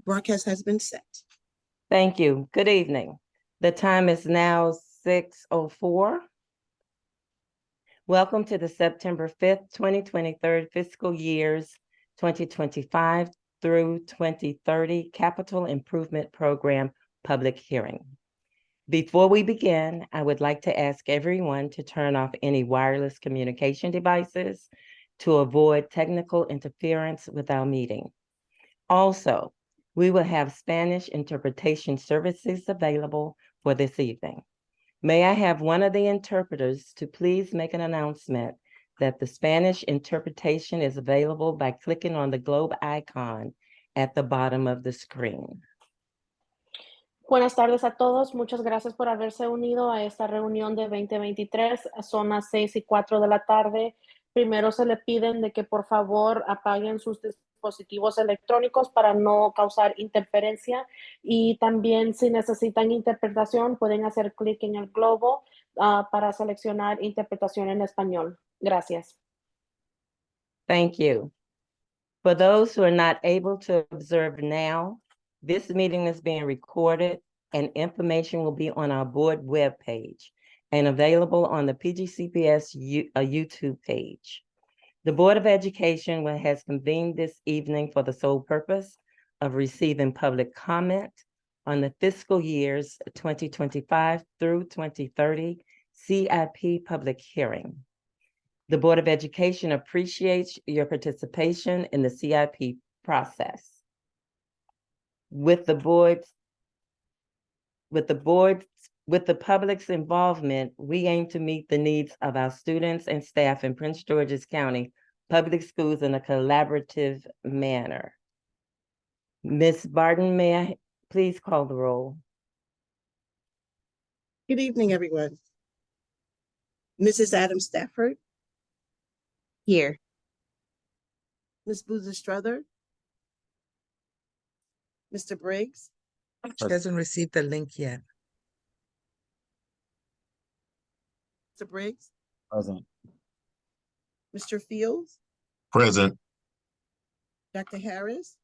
Broadcast has been set. Thank you. Good evening. The time is now 6:04. Welcome to the September 5th, 2023 fiscal years 2025 through 2030 Capital Improvement Program public hearing. Before we begin, I would like to ask everyone to turn off any wireless communication devices to avoid technical interference with our meeting. Also, we will have Spanish interpretation services available for this evening. May I have one of the interpreters to please make an announcement that the Spanish interpretation is available by clicking on the globe icon at the bottom of the screen. Buenas tardes a todos. Muchas gracias por haberse unido a esta reunión de 2023. Son las 6:04 de la tarde. Primero se le piden de que por favor apaguen sus dispositivos electrónicos para no causar interferencia, y también si necesitan interpretación pueden hacer clic en el globo para seleccionar interpretación en español. Gracias. Thank you. For those who are not able to observe now, this meeting is being recorded and information will be on our board webpage and available on the PGCPS YouTube page. The Board of Education has convened this evening for the sole purpose of receiving public comment on the fiscal years 2025 through 2030 CIP public hearing. The Board of Education appreciates your participation in the CIP process. With the public's involvement, we aim to meet the needs of our students and staff in Prince George's County Public Schools in a collaborative manner. Ms. Barton, may I please call the roll? Good evening, everyone. Mrs. Adams Stafford. Here. Ms. Boozer Strother. Mr. Briggs. She hasn't received the link yet. Mr. Briggs. Present. Mr. Fields. Present. Dr. Harris.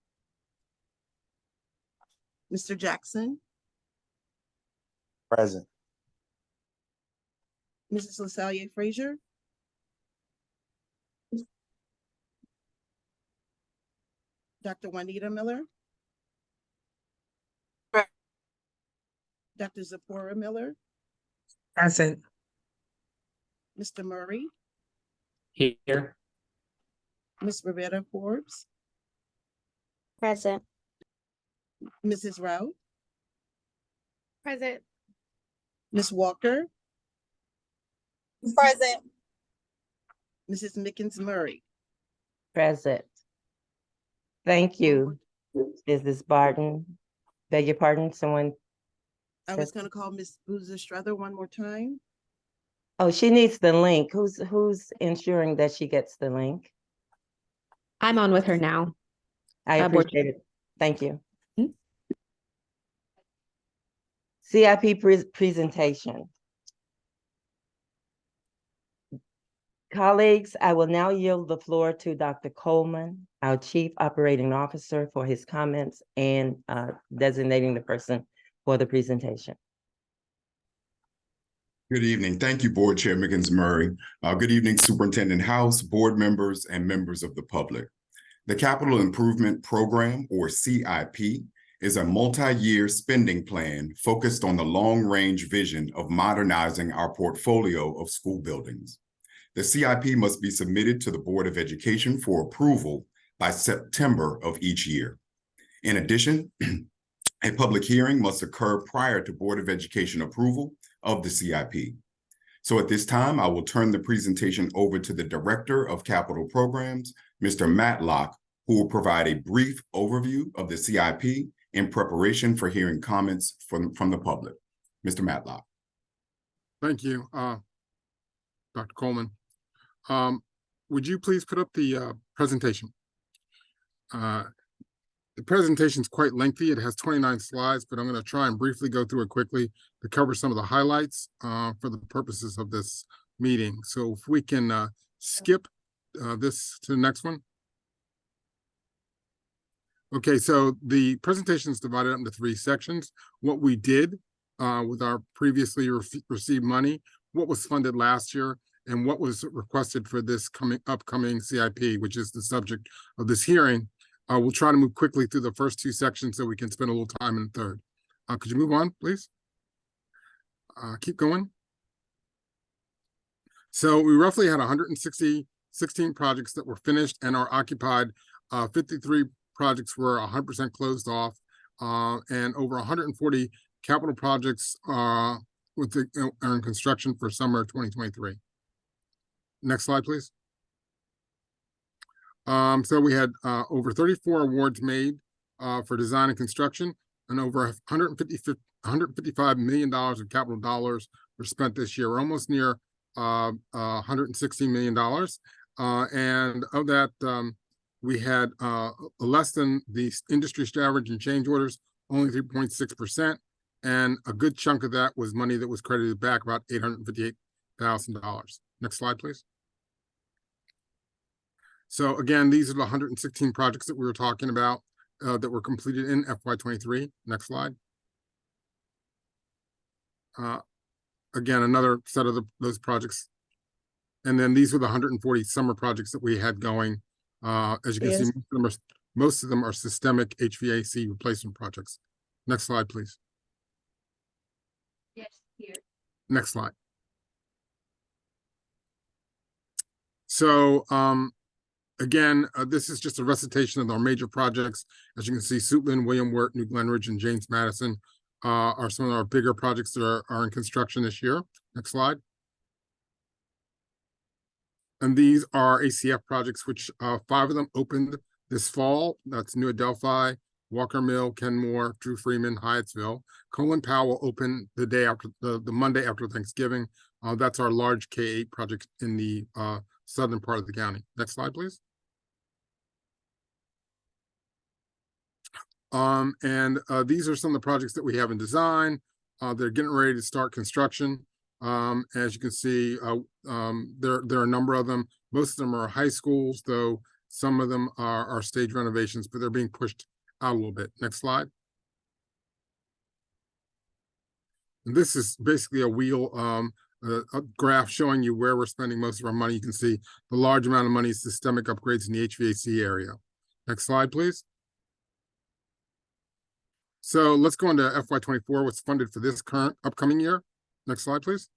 Mr. Jackson. Present. Mrs. LaSalle Frazier. Dr. Juanita Miller. Dr. Zipporah Miller. Present. Mr. Murray. Here. Ms. Roberta Forbes. Present. Mrs. Rout. Present. Ms. Walker. Present. Mrs. Mickens Murray. Present. Thank you, Mrs. Barton. Beg your pardon, someone? I was going to call Ms. Boozer Strother one more time. Oh, she needs the link. Who's ensuring that she gets the link? I'm on with her now. I appreciate it. Thank you. CIP presentation. Colleagues, I will now yield the floor to Dr. Coleman, our Chief Operating Officer, for his comments and designating the person for the presentation. Good evening. Thank you, Board Chair Mickens Murray. Good evening, Superintendent House, board members, and members of the public. The Capital Improvement Program, or CIP, is a multi-year spending plan focused on the long-range vision of modernizing our portfolio of school buildings. The CIP must be submitted to the Board of Education for approval by September of each year. In addition, a public hearing must occur prior to Board of Education approval of the CIP. So at this time, I will turn the presentation over to the Director of Capital Programs, Mr. Matlock, who will provide a brief overview of the CIP in preparation for hearing comments from the public. Mr. Matlock. Thank you, Dr. Coleman. Would you please put up the presentation? The presentation is quite lengthy. It has 29 slides, but I'm going to try and briefly go through it quickly to cover some of the highlights for the purposes of this meeting. So if we can skip this to the next one. Okay, so the presentation is divided up into 3 sections. What we did with our previously received money, what was funded last year, and what was requested for this upcoming CIP, which is the subject of this hearing. We'll try to move quickly through the first 2 sections so we can spend a little time in the third. Could you move on, please? Keep going. So we roughly had 16 projects that were finished and are occupied. 53 projects were 100% closed off, and over 140 capital projects are in construction for summer 2023. Next slide, please. So we had over 34 awards made for design and construction, and over $155 million of capital dollars were spent this year. We're almost near $160 million. And of that, we had less than the industry average in change orders, only 3.6%. And a good chunk of that was money that was credited back, about $858,000. Next slide, please. So again, these are the 116 projects that we were talking about that were completed in FY23. Next slide. Again, another set of those projects. And then these were the 140 summer projects that we had going. As you can see, most of them are systemic HVAC replacement projects. Next slide, please. Yes, here. Next slide. So again, this is just a recitation of our major projects. As you can see, Suitland, William Wirt, New Glenridge, and James Madison are some of our bigger projects that are in construction this year. Next slide. And these are ACF projects, which 5 of them opened this fall. That's New Adelphi, Walker Mill, Kenmore, Drew Freeman, Hyattsville. Colin Powell opened the day after the Monday after Thanksgiving. That's our large K-8 project in the southern part of the county. Next slide, please. These are some of the projects that we have in design. They're getting ready to start construction. As you can see, there are a number of them. Most of them are high schools, though some of them are stage renovations, but they're being pushed out a little bit. Next slide. And this is basically a wheel, a graph showing you where we're spending most of our money. You can see the large amount of money is systemic upgrades in the HVAC area. Next slide, please. So let's go into FY24, what's funded for this upcoming year. Next slide, please.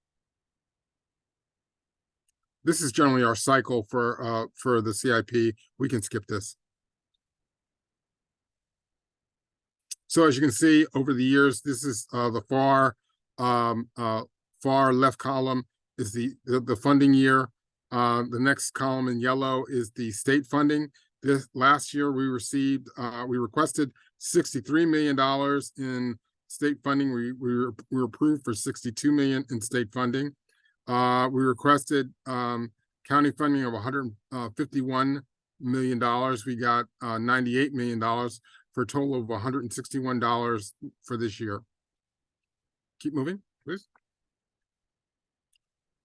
This is generally our cycle for the CIP. We can skip this. So as you can see, over the years, this is the far left column is the funding year. The next column in yellow is the state funding. This last year we requested $63 million in state funding. We were approved for $62 million in state funding. We requested county funding of $151 million. We got $98 million for a total of $161 for this year. Keep moving, please.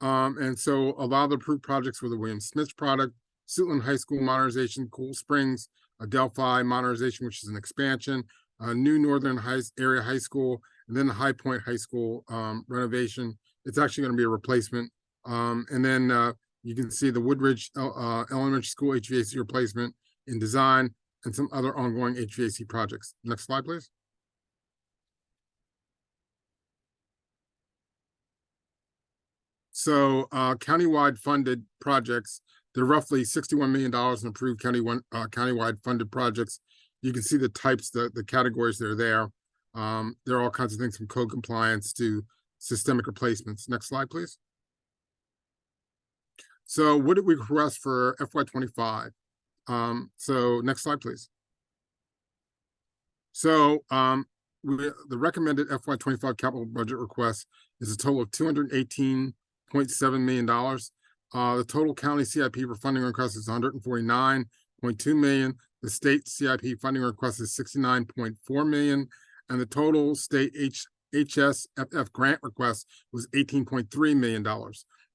And so a lot of the approved projects were the William Smith product, Suitland High School modernization, Cool Springs, Adelphi modernization, which is an expansion, New Northern Area High School, and then the High Point High School renovation. It's actually going to be a replacement. And then you can see the Woodridge Elementary School HVAC replacement in design and some other ongoing HVAC projects. Next slide, please. So countywide funded projects, they're roughly $61 million in approved countywide funded projects. You can see the types, the categories that are there. There are all kinds of things from code compliance to systemic replacements. Next slide, please. So what did we request for FY25? So next slide, please. So the recommended FY25 capital budget request is a total of $218.7 million. The total county CIP for funding request is $149.2 million. The state CIP funding request is $69.4 million. And the total state HSFF grant request was $18.3 million.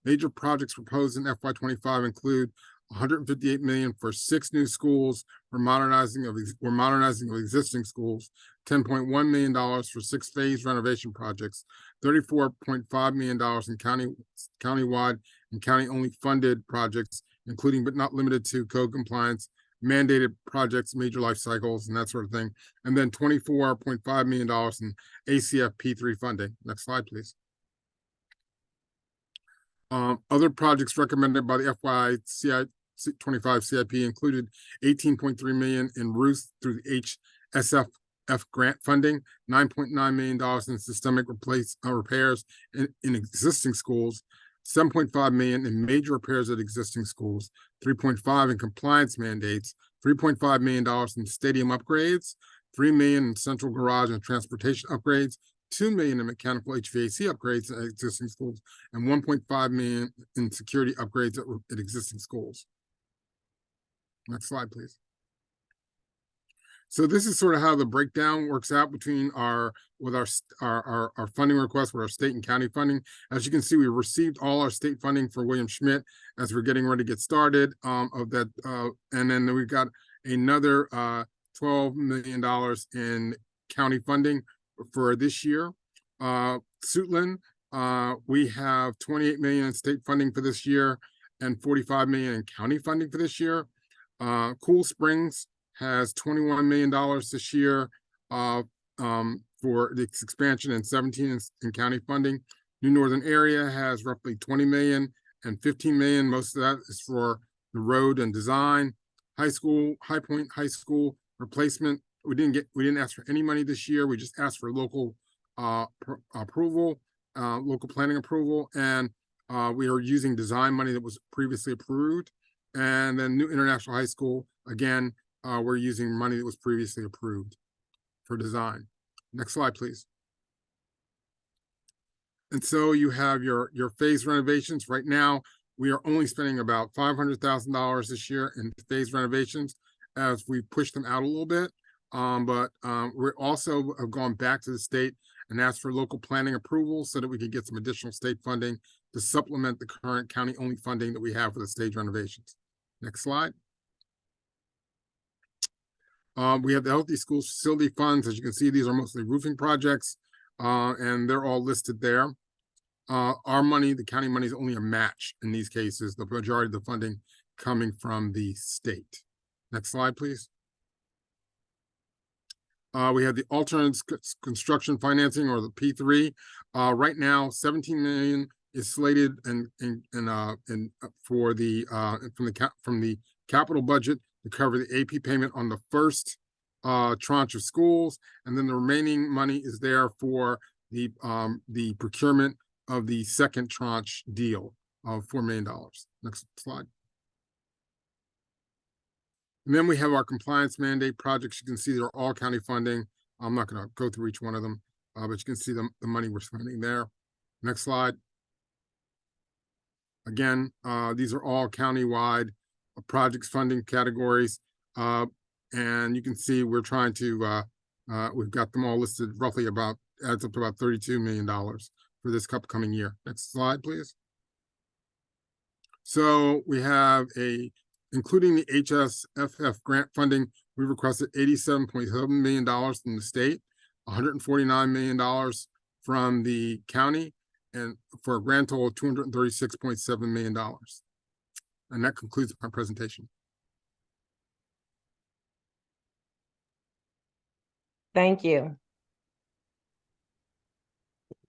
Major projects proposed in FY25 include 158 million for 6 new schools. We're modernizing of existing schools. $10.1 million for 6 phase renovation projects. $34.5 million in countywide and county-only funded projects, including but not limited to code compliance, mandated projects, major life cycles, and that sort of thing. And then $24.5 million in ACF P3 funding. Next slide, please. Other projects recommended by the FY 25 CIP included $18.3 million in roofs through the HSFF grant funding, $9.9 million in systemic repairs in existing schools, $7.5 million in major repairs at existing schools, $3.5 million in compliance mandates, $3.5 million in stadium upgrades, $3 million in central garage and transportation upgrades, $2 million in mechanical HVAC upgrades at existing schools, and $1.5 million in security upgrades at existing schools. Next slide, please. So this is sort of how the breakdown works out between our funding requests with our state and county funding. As you can see, we received all our state funding for William Schmidt as we're getting ready to get started of that. And then we've got another $12 million in county funding for this year. Suitland, we have 28 million in state funding for this year and 45 million in county funding for this year. Cool Springs has $21 million this year for its expansion and 17 in county funding. New Northern Area has roughly 20 million and 15 million. Most of that is for the road and design. High Point High School replacement. We didn't ask for any money this year. We just asked for local approval, local planning approval, and we are using design money that was previously approved. And then New International High School, again, we're using money that was previously approved for design. Next slide, please. And so you have your phase renovations. Right now, we are only spending about $500,000 this year in phase renovations as we push them out a little bit. But we also have gone back to the state and asked for local planning approval so that we can get some additional state funding to supplement the current county-only funding that we have for the stage renovations. Next slide. We have the Healthy Schools Facility Funds. As you can see, these are mostly roofing projects, and they're all listed there. Our money, the county money, is only a match in these cases, the majority of the funding coming from the state. Next slide, please. We have the alternate construction financing, or the P3. Right now, 17 million is slated for the from the capital budget to cover the AP payment on the first tranche of schools, and then the remaining money is there for the procurement of the second tranche deal of $4 million. Next slide. And then we have our compliance mandate projects. You can see they're all county funding. I'm not going to go through each one of them, but you can see the money we're spending there. Next slide. Again, these are all countywide projects funding categories. And you can see we're trying to, we've got them all listed roughly adds up to about $32 million for this upcoming year. Next slide, please. So we have including the HSFF grant funding, we requested $87.7 million from the state, $149 million from the county, and for a grand total of $236.7 million. And that concludes my presentation. Thank you.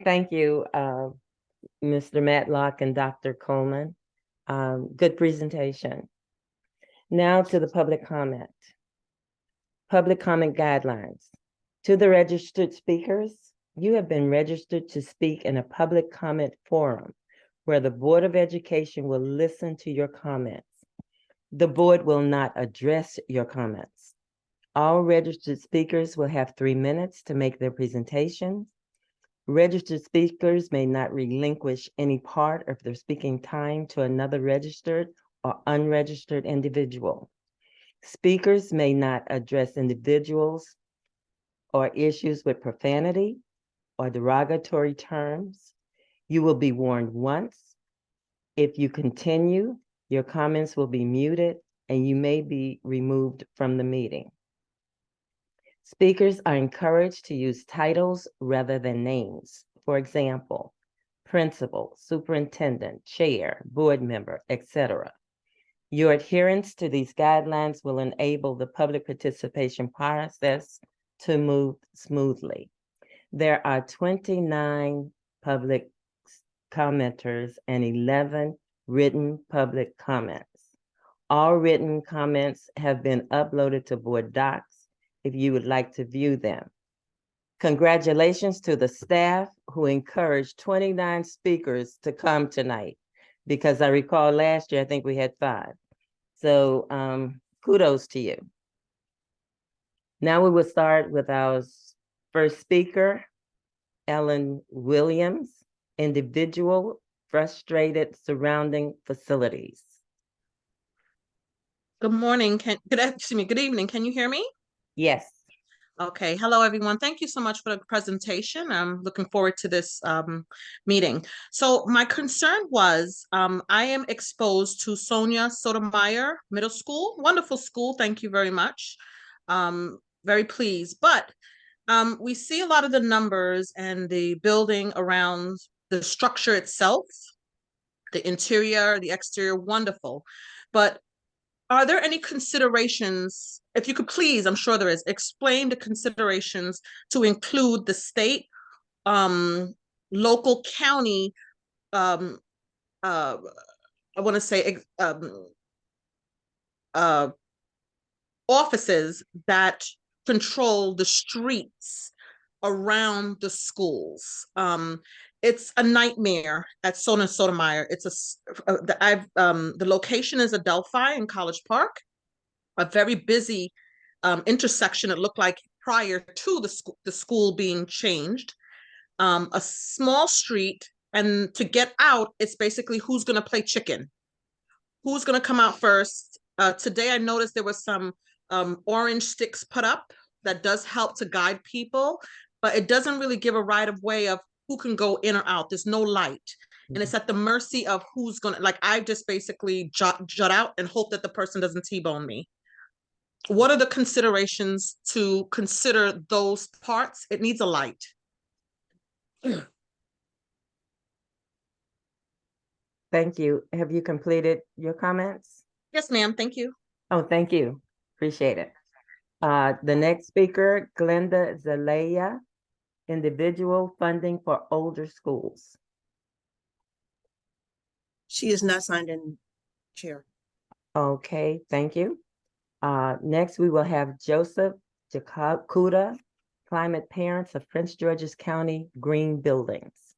Thank you, Mr. Matlock and Dr. Coleman. Good presentation. Now to the public comment. Public comment guidelines. To the registered speakers, you have been registered to speak in a public comment forum where the Board of Education will listen to your comments. The board will not address your comments. All registered speakers will have 3 minutes to make their presentations. Registered speakers may not relinquish any part of their speaking time to another registered or unregistered individual. Speakers may not address individuals or issues with profanity or derogatory terms. You will be warned once. If you continue, Your comments will be muted and you may be removed from the meeting. Speakers are encouraged to use titles rather than names. For example, principal, superintendent, chair, board member, etc. Your adherence to these guidelines will enable the public participation process to move smoothly. There are 29 public commenters and 11 written public comments. All written comments have been uploaded to Board Docs if you would like to view them. Congratulations to the staff who encouraged 29 speakers to come tonight, because I recall last year, I think we had 5. So kudos to you. Now we will start with our first speaker, Ellen Williams, individual frustrated surrounding facilities. Good morning. Good evening. Can you hear me? Yes. Okay. Hello, everyone. Thank you so much for the presentation. I'm looking forward to this meeting. So my concern was I am exposed to Sonia Sotomayor Middle School. Wonderful school. Thank you very much. Very pleased. But we see a lot of the numbers and the building around the structure itself, the interior, the exterior, wonderful. But are there any considerations, if you could please, I'm sure there is, explain the considerations to include the state, local, county, I want to say offices that control the streets around the schools. It's a nightmare at Sonia Sotomayor. It's the location is Adelphi in College Park, a very busy intersection. It looked like prior to the school being changed, a small street, and to get out, it's basically who's going to play chicken, who's going to come out first. Today, I noticed there was some orange sticks put up that does help to guide people, but it doesn't really give a right of way of who can go in or out. There's no light. And it's at the mercy of who's going to, like, I just basically jut out and hope that the person doesn't T-bone me. What are the considerations to consider those parts? It needs a light. Thank you. Have you completed your comments? Yes, ma'am. Thank you. Oh, thank you. Appreciate it. The next speaker, Glenda Zelaya, individual funding for older schools. She is not signed in, Chair. Okay, thank you. Next, we will have Joseph Jakuda, climate parents of Prince George's County Green Buildings.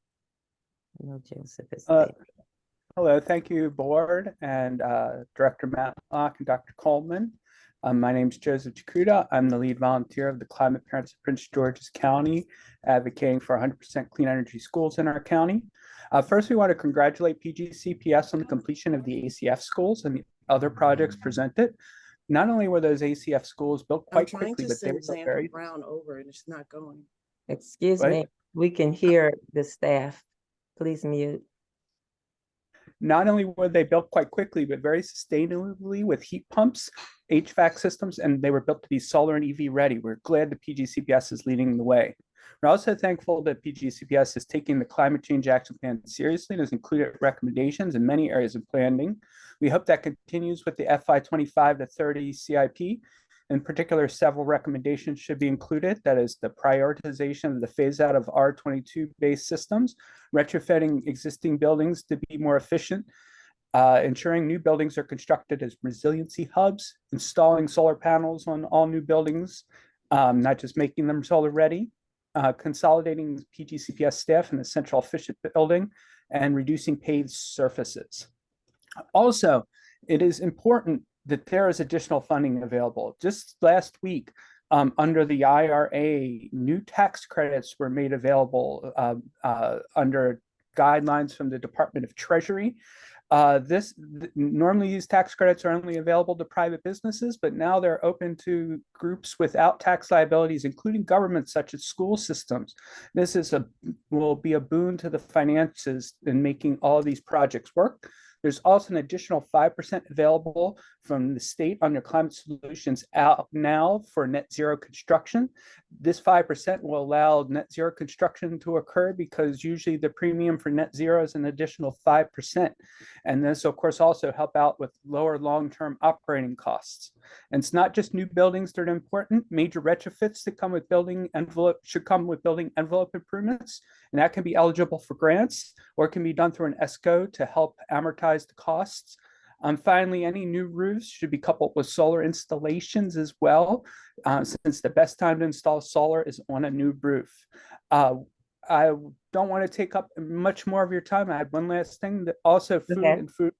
I know Joseph is there. Hello, thank you, Board and Director Matlock and Dr. Coleman. My name is Joseph Jakuda. I'm the lead volunteer of the Climate Parents of Prince George's County, advocating for 100% clean energy schools in our county. First, we want to congratulate PGCPS on the completion of the ACF schools and the other projects presented. Not only were those ACF schools built quite quickly, but they were built very... Brown over and it's not going. Excuse me, we can hear the staff. Please mute. Not only were they built quite quickly, but very sustainably with heat pumps, HVAC systems, and they were built to be solar and EV ready. We're glad that PGCPS is leading the way. We're also thankful that PGCPS is taking the Climate Change Action Plan seriously and has included recommendations in many areas of planning. We hope that continues with the FY 25 to 30 CIP. In particular, several recommendations should be included. That is the prioritization of the phase out of R22 based systems, retrofitting existing buildings to be more efficient, ensuring new buildings are constructed as resiliency hubs, installing solar panels on all new buildings, not just making them solar ready, consolidating PGCPS staff in a central efficient building, and reducing paved surfaces. Also, it is important that there is additional funding available. Just last week, under the IRA, new tax credits were made available under guidelines from the Department of Treasury. Normally these tax credits are only available to private businesses, but now they're open to groups without tax liabilities, including governments such as school systems. This will be a boon to the finances in making all of these projects work. There's also an additional 5% available from the state under Climate Solutions out now for net zero construction. This 5% will allow net zero construction to occur because usually the premium for net zero is an additional 5%. And this, of course, also help out with lower long-term operating costs. And it's not just new buildings that are important. Major retrofits that come with building envelope should come with building envelope improvements, and that can be eligible for grants, or it can be done through an ESCO to help amortize the costs. Finally, any new roofs should be coupled with solar installations as well, since the best time to install solar is on a new roof. I don't want to take up much more of your time. I had one last thing that also food and food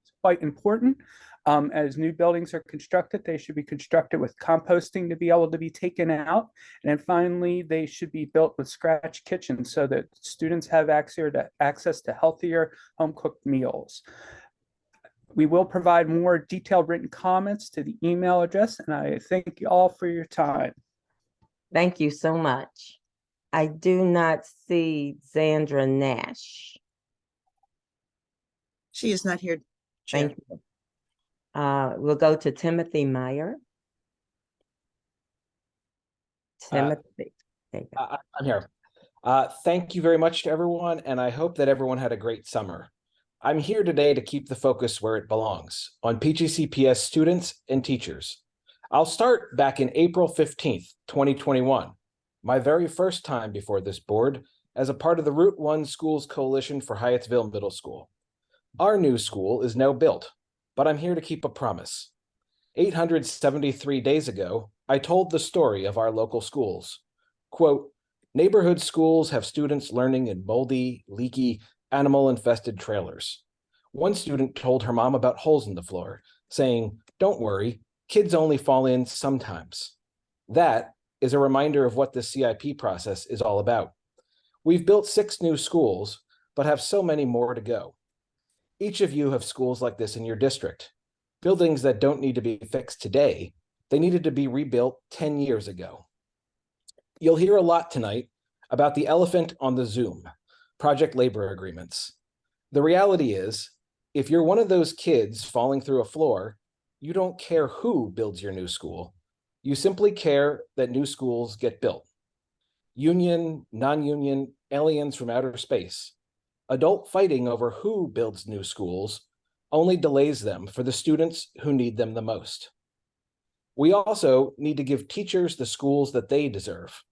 is quite important. As new buildings are constructed, they should be constructed with composting to be able to be taken out. And then finally, they should be built with scratch kitchens so that students have access to healthier home-cooked meals. We will provide more detailed written comments to the email address, and I thank you all for your time. Thank you so much. I do not see Zandra Nash. She is not here. Chair. Thank you. We'll go to Timothy Meyer. Timothy. I'm here. Thank you very much to everyone, and I hope that everyone had a great summer. I'm here today to keep the focus where it belongs, on PGCPS students and teachers. I'll start back in April 15th, 2021, my very first time before this board as a part of the Route 1 Schools Coalition for Hyattsville Middle School. Our new school is now built, but I'm here to keep a promise. 873 days ago, I told the story of our local schools. Quote, neighborhood schools have students learning in moldy, leaky, animal-infested trailers. One student told her mom about holes in the floor, saying, don't worry, kids only fall in sometimes. That is a reminder of what the CIP process is all about. We've built 6 new schools, but have so many more to go. Each of you have schools like this in your district, buildings that don't need to be fixed today, they needed to be rebuilt 10 years ago. You'll hear a lot tonight about the elephant on the Zoom, project labor agreements. The reality is, if you're one of those kids falling through a floor, you don't care who builds your new school. You simply care that new schools get built. Union, non-union, aliens from outer space. Adult fighting over who builds new schools only delays them for the students who need them the most. We also need to give teachers the schools that they deserve.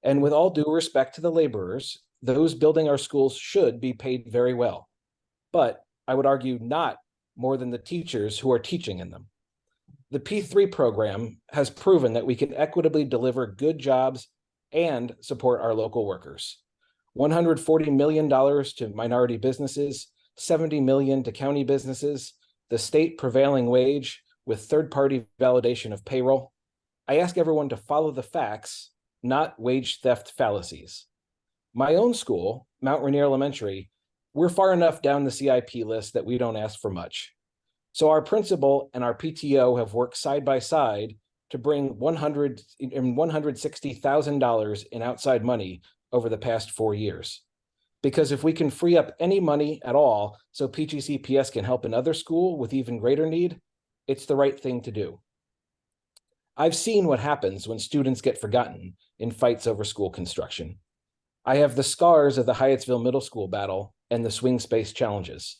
And with all due respect to the laborers, those building our schools should be paid very well. But I would argue not more than the teachers who are teaching in them. The P3 program has proven that we can equitably deliver good jobs and support our local workers. $140 million to minority businesses, $70 million to county businesses, the state prevailing wage with third-party validation of payroll. I ask everyone to follow the facts, not wage theft fallacies. My own school, Mount Rainier Elementary, we're far enough down the CIP list that we don't ask for much. So our principal and our PTO have worked side by side to bring $160,000 in outside money over the past 4 years. Because if we can free up any money at all so PGCPS can help another school with even greater need, it's the right thing to do. I've seen what happens when students get forgotten in fights over school construction. I have the scars of the Hyattsville Middle School battle and the swing space challenges.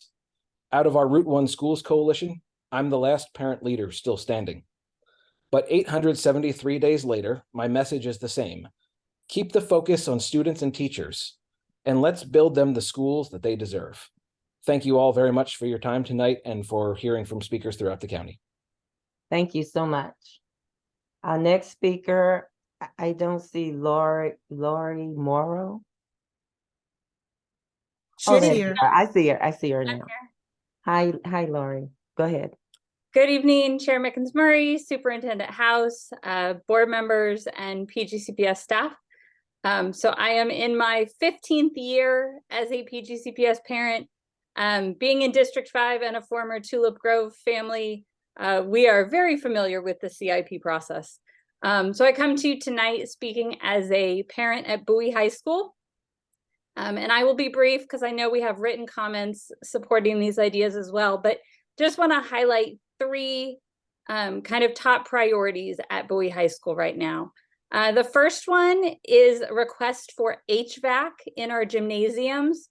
Out of our Route 1 Schools Coalition, I'm the last parent leader still standing. But 873 days later, my message is the same. Keep the focus on students and teachers, and let's build them the schools that they deserve. Thank you all very much for your time tonight and for hearing from speakers throughout the county. Thank you so much. Our next speaker, I don't see Lori Morrow. She's there here. you are. I see her now. Hi, Lori. Go ahead. Good evening, Chair Mickens-Murray, Superintendent House, board members, and PGCPS staff. So I am in my 15th year as a PGCPS parent. Being in District 5 and a former Tulip Grove family, we are very familiar with the CIP process. So I come to you tonight speaking as a parent at Bowie High School. And I will be brief because I know we have written comments supporting these ideas as well, but just want to highlight three kind of top priorities at Bowie High School right now. The first one is a request for HVAC in our gymnasiums.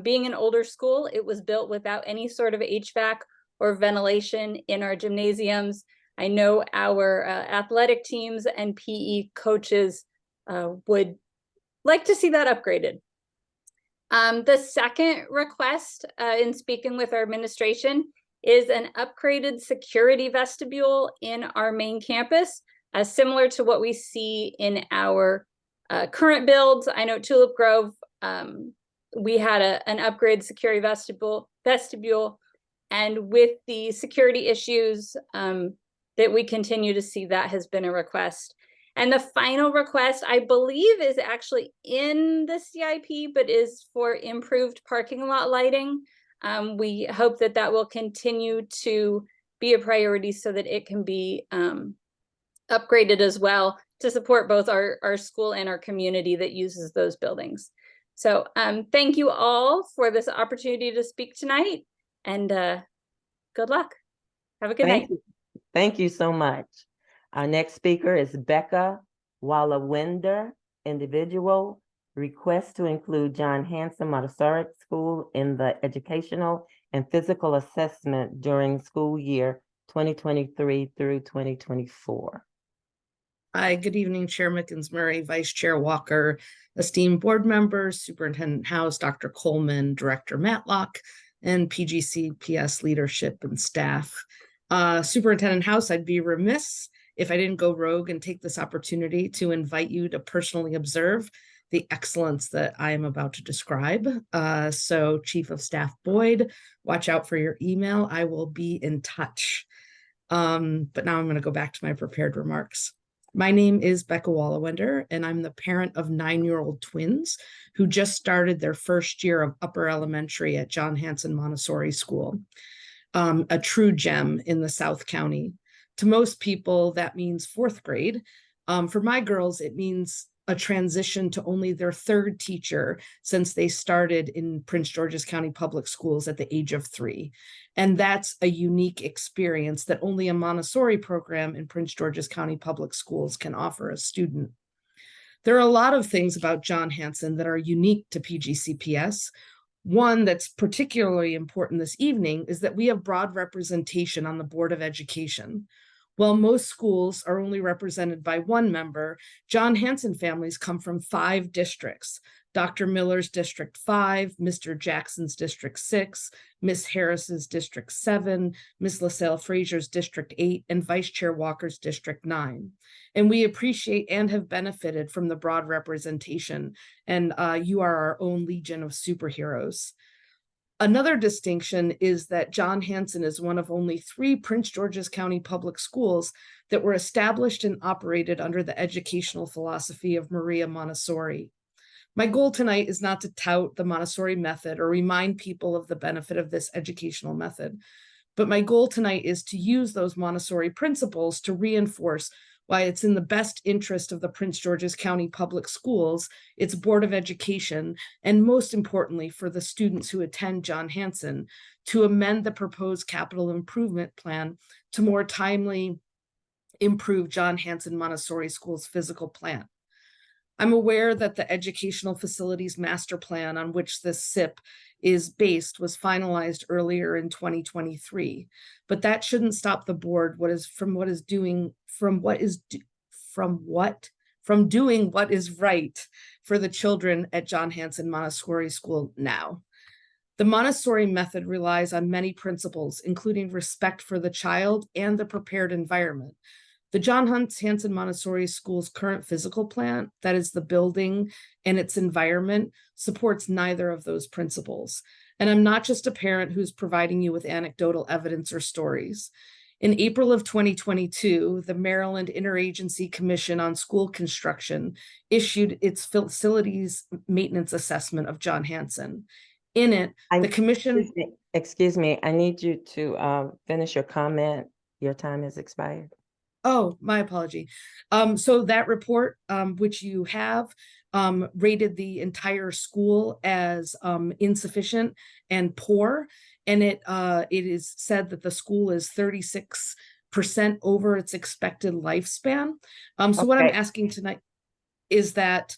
Being an older school, it was built without any sort of HVAC or ventilation in our gymnasiums. I know our athletic teams and PE coaches would like to see that upgraded. The second request in speaking with our administration is an upgraded security vestibule in our main campus, similar to what we see in our current builds. I know Tulip Grove, we had an upgrade security vestibule, and with the security issues that we continue to see, that has been a request. And the final request, I believe, is actually in the CIP, but is for improved parking lot lighting. We hope that that will continue to be a priority so that it can be upgraded as well to support both our school and our community that uses those buildings. So thank you all for this opportunity to speak tonight, and good luck. Have a good night. Thank you so much. Our next speaker is Becca Wallawinder, individual. Request to include John Hanson Montessori School in the educational and physical assessment during school year 2023 through 2024. Hi, good evening, Chair Mickens-Murray, Vice Chair Walker, esteemed board members, Superintendent House, Dr. Coleman, Director Matlock, and PGCPS leadership and staff. Superintendent House, I'd be remiss if I didn't go rogue and take this opportunity to invite you to personally observe the excellence that I am about to describe. So Chief of Staff Boyd, watch out for your email. I will be in touch. But now I'm going to go back to my prepared remarks. My name is Becca Wallawinder, and I'm the parent of 9-year-old twins who just started their first year of upper elementary at John Hanson Montessori School, a true gem in the South County. To most people, that means 4th grade. For my girls, it means a transition to only their 3rd teacher since they started in Prince George's County Public Schools at the age of 3. And that's a unique experience that only a Montessori program in Prince George's County Public Schools can offer a student. There are a lot of things about John Hanson that are unique to PGCPS. One that's particularly important this evening is that we have broad representation on the Board of Education. While most schools are only represented by 1 member, John Hanson families come from 5 districts: Dr. Miller's District 5, Mr. Jackson's District 6, Miss Harris's District 7, Miss LaSalle Frazier's District 8, and Vice Chair Walker's District 9. And we appreciate and have benefited from the broad representation, and you are our own legion of superheroes. Another distinction is that John Hanson is one of only 3 Prince George's County public schools that were established and operated under the educational philosophy of Maria Montessori. My goal tonight is not to tout the Montessori method or remind people of the benefit of this educational method, but my goal tonight is to use those Montessori principles to reinforce why it's in the best interest of the Prince George's County Public Schools, its Board of Education, and most importantly for the students who attend John Hanson, to amend the proposed capital improvement plan to more timely improve John Hanson Montessori School's physical plant. I'm aware that the Educational Facilities Master Plan on which this CIP is based was finalized earlier in 2023, but that shouldn't stop the board from doing what is right for the children at John Hanson Montessori School now. The Montessori method relies on many principles, including respect for the child and the prepared environment. The John Hanson Montessori School's current physical plant, that is the building and its environment, supports neither of those principles. And I'm not just a parent who's providing you with anecdotal evidence or stories. In April of 2022, the Maryland Interagency Commission on School Construction issued its facilities maintenance assessment of John Hanson. In it, the commission... Excuse me, I need you to finish your comment. Your time has expired. Oh, my apology. So that report, which you have, rated the entire school as insufficient and poor. And it is said that the school is 36% over its expected lifespan. So what I'm asking tonight is that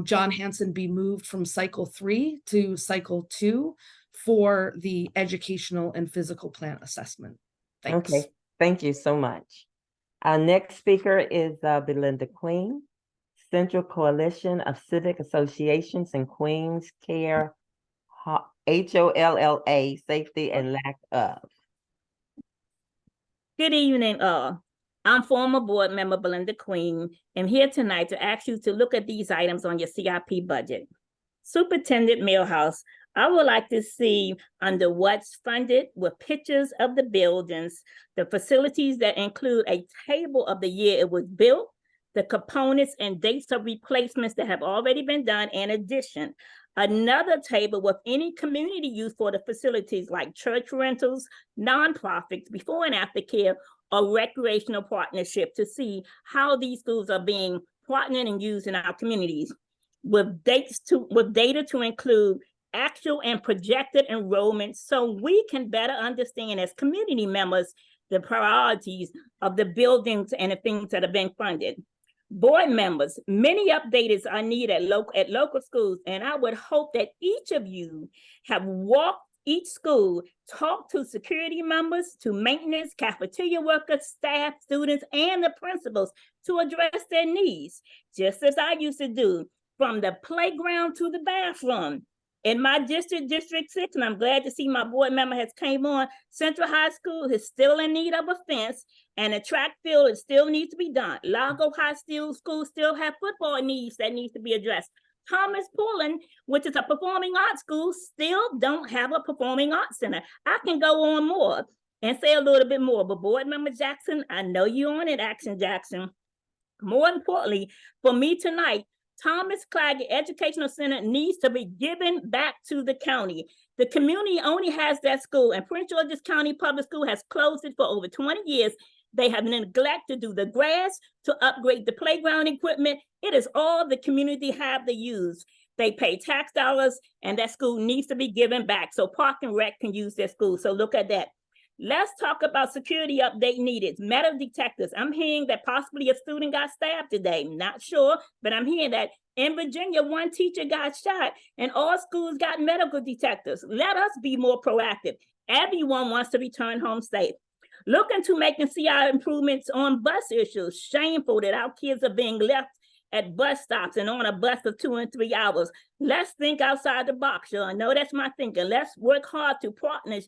John Hanson be moved from cycle 3 to cycle 2 for the educational and physical plan assessment. Thanks. Okay, thank you so much. Our next speaker is Belinda Queen, Central Coalition of Civic Associations in Queens Care, HOLLA, Safety and Lack of. Good evening, all. I'm former board member Belinda Queen. I'm here tonight to ask you to look at these items on your CIP budget. Superintendent Millhouse, I would like to see under what's funded with pictures of the buildings, the facilities that include a table of the year it was built, the components and dates of replacements that have already been done. In addition, another table with any community use for the facilities like church rentals, nonprofits, before and after care, or recreational partnership to see how these schools are being partnered and used in our communities, with data to include actual and projected enrollment, so we can better understand as community members the priorities of the buildings and the things that are being funded. Board members, many updates are needed at local schools, and I would hope that each of you have walked each school, talked to security members, to maintenance, cafeteria workers, staff, students, and the principals to address their needs, just as I used to do, from the playground to the bathroom. In my district, District 6, and I'm glad to see my board member has came on, Central High School is still in need of a fence, and the track field is still needs to be done. Lago High School still have football needs that needs to be addressed. Thomas Pullen, which is a performing arts school, still don't have a performing arts center. I can go on more and say a little bit more, but board member Jackson, I know you're on it, Action Jackson. More importantly, for me tonight, Thomas Claggett Educational Center needs to be given back to the county. The community only has that school, and Prince George's County Public School has closed it for over 20 years. They have neglected to do the grass, to upgrade the playground equipment. It is all the community have to use. They pay tax dollars, and that school needs to be given back so Park and Rec can use their school. So look at that. Let's talk about security update needed. Metal detectors. I'm hearing that possibly a student got stabbed today. Not sure, but I'm hearing that in Virginia, one teacher got shot and all schools got medical detectors. Let us be more proactive. Everyone wants to return home safe. Look into making CI improvements on bus issues. Shameful that our kids are being left at bus stops and on a bus for 2 and 3 hours. Let's think outside the box, y'all. I know that's my thinking. Let's work hard to partner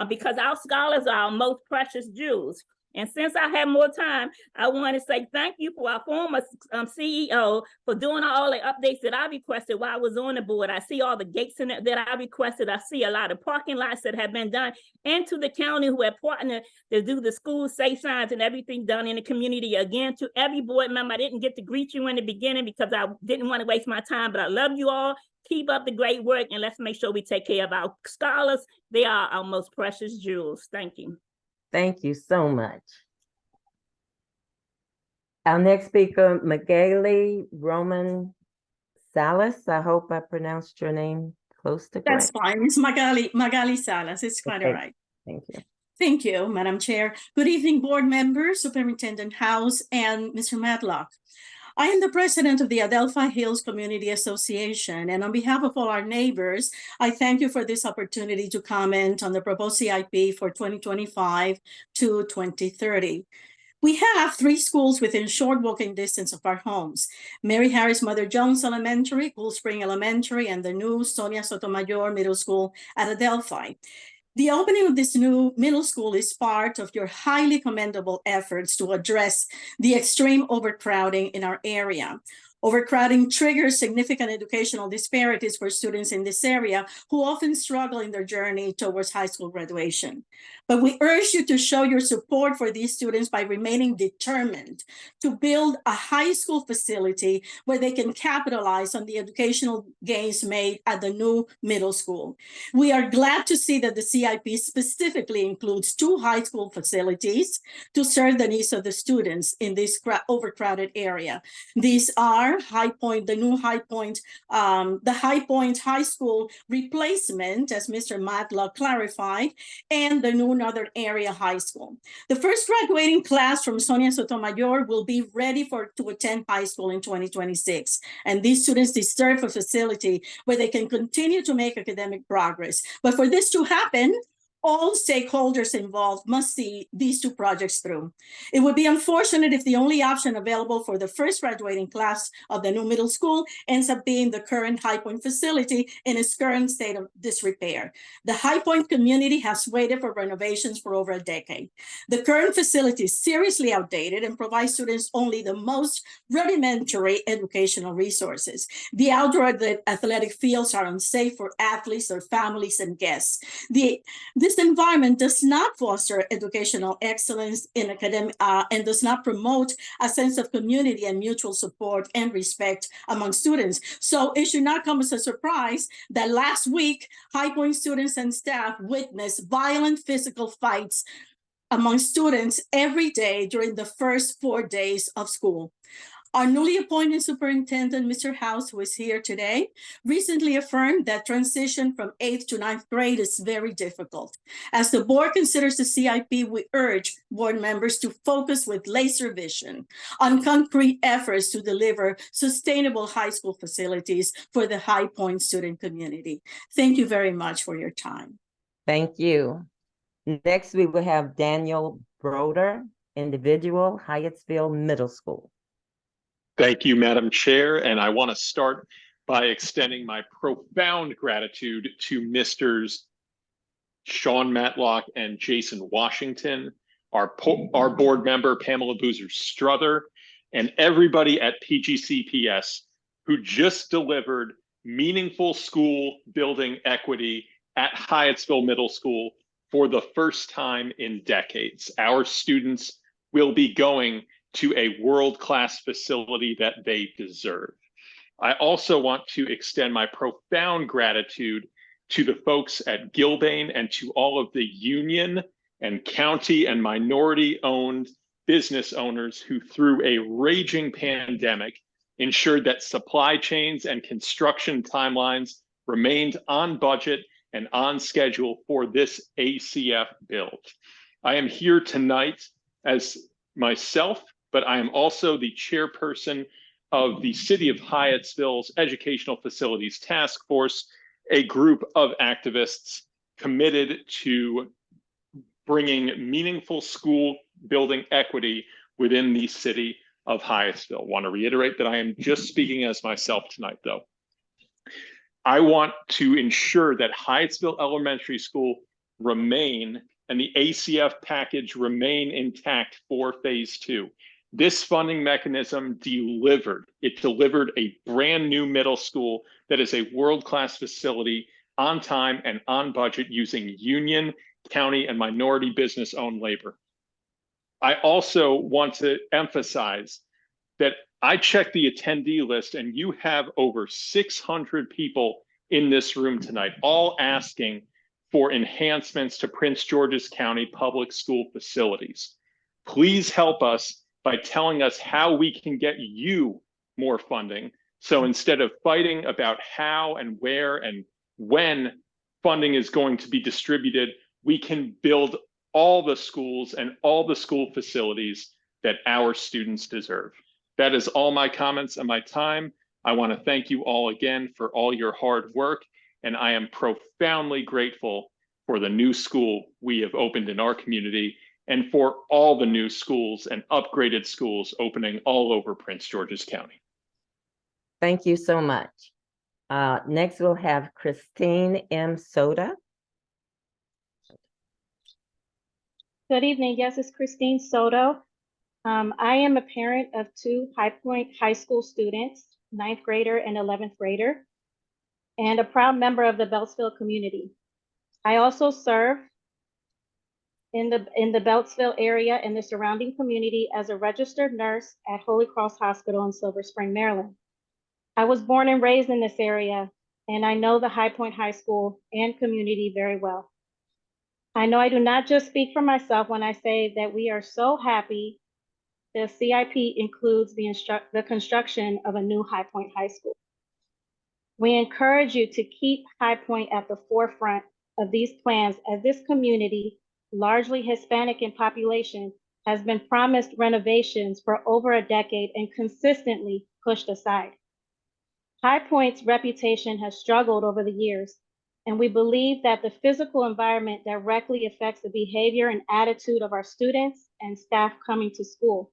because our scholars are our most precious jewels. And since I have more time, I want to say thank you for our former CEO for doing all the updates that I requested while I was on the board. I see all the gates in it that I requested. I see a lot of parking lots that have been done, and to the county who have partnered to do the school safe signs and everything done in the community. Again, to every board member, I didn't get to greet you in the beginning because I didn't want to waste my time, but I love you all. Keep up the great work, and let's make sure we take care of our scholars. They are our most precious jewels. Thank you. Thank you so much. Our next speaker, Magali Roman Salas. I hope I pronounced your name close to correct. That's fine. It's Magali Salas. It's quite all right. Thank you. Thank you, Madam Chair. Good evening, board members, Superintendent House, and Mr. Matlock. I am the president of the Adelphi Hills Community Association, and on behalf of all our neighbors, I thank you for this opportunity to comment on the proposed CIP for 2025 to 2030. We have 3 schools within short walking distance of our homes: Mary Harris Mother Jones Elementary, Cool Spring Elementary, and the new Sonia Sotomayor Middle School at Adelphi. The opening of this new middle school is part of your highly commendable efforts to address the extreme overcrowding in our area. Overcrowding triggers significant educational disparities for students in this area who often struggle in their journey towards high school graduation. But we urge you to show your support for these students by remaining determined to build a high school facility where they can capitalize on the educational gains made at the new middle school. We are glad to see that the CIP specifically includes 2 high school facilities to serve the needs of the students in this overcrowded area. These are are the new the High Point High School replacement, as Mr. Matlock clarified, and the new Northern Area High School. The first graduating class from Sonia Sotomayor will be ready to attend high school in 2026. And these students deserve a facility where they can continue to make academic progress. But for this to happen, all stakeholders involved must see these two projects through. It would be unfortunate if the only option available for the first graduating class of the new middle school ends up being the current High Point facility in its current state of disrepair. The High Point community has waited for renovations for over a decade. The current facility is seriously outdated and provides students only the most rudimentary educational resources. The outdoor athletic fields are unsafe for athletes, their families, and guests. This environment does not foster educational excellence in academic and does not promote a sense of community and mutual support and respect among students. So it should not come as a surprise that last week, High Point students and staff witnessed violent physical fights among students every day during the first 4 days of school. Our newly appointed superintendent, Mr. House, who is here today, recently affirmed that transition from 8th to 9th grade is very difficult. As the board considers the CIP, we urge board members to focus with laser vision on concrete efforts to deliver sustainable high school facilities for the High Point student community. Thank you very much for your time. Thank you. Next, we will have Daniel Broder, individual, Hyattsville Middle School. Thank you, Madam Chair, and I want to start by extending my profound gratitude to Misters Sean Matlock and Jason Washington, our board member, Pamela Boozer-Struther, and everybody at PGCPS who just delivered meaningful school building equity at Hyattsville Middle School for the first time in decades. Our students will be going to a world-class facility that they deserve. I also want to extend my profound gratitude to the folks at Gilbane and to all of the union and county and minority-owned business owners who, through a raging pandemic, ensured that supply chains and construction timelines remained on budget and on schedule for this ACF build. I am here tonight as myself, but I am also the chairperson of the City of Hyattsville's Educational Facilities Task Force, a group of activists committed to bringing meaningful school building equity within the City of Hyattsville. I want to reiterate that I am just speaking as myself tonight, though. I want to ensure that Hyattsville Elementary School remain and the ACF package remain intact for phase 2. This funding mechanism delivered. It delivered a brand new middle school that is a world-class facility on time and on budget using union, county, and minority business-owned labor. I also want to emphasize that I checked the attendee list and you have over 600 people in this room tonight, all asking for enhancements to Prince George's County public school facilities. Please help us by telling us how we can get you more funding. So instead of fighting about how and where and when funding is going to be distributed, we can build all the schools and all the school facilities that our students deserve. That is all my comments and my time. I want to thank you all again for all your hard work, and I am profoundly grateful for the new school we have opened in our community and for all the new schools and upgraded schools opening all over Prince George's County. Thank you so much. Next, we'll have Christine M. Soda. Good evening. Yes, it's Christine Soto. I am a parent of 2 High Point High School students, 9th grader and 11th grader, and a proud member of the Beltsville community. I also serve in the Beltsville area and the surrounding community as a registered nurse at Holy Cross Hospital in Silver Spring, Maryland. I was born and raised in this area, and I know the High Point High School and community very well. I know I do not just speak for myself when I say that we are so happy The CIP includes the construction of a new High Point High School. We encourage you to keep High Point at the forefront of these plans, as this community, largely Hispanic in population, has been promised renovations for over a decade and consistently pushed aside. High Point's reputation has struggled over the years, and we believe that the physical environment directly affects the behavior and attitude of our students and staff coming to school.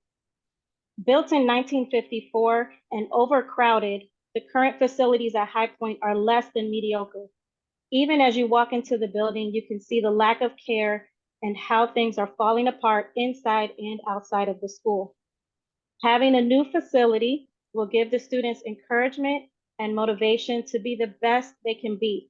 Built in 1954 and overcrowded, the current facilities at High Point are less than mediocre. Even as you walk into the building, you can see the lack of care and how things are falling apart inside and outside of the school. Having a new facility will give the students encouragement and motivation to be the best they can be.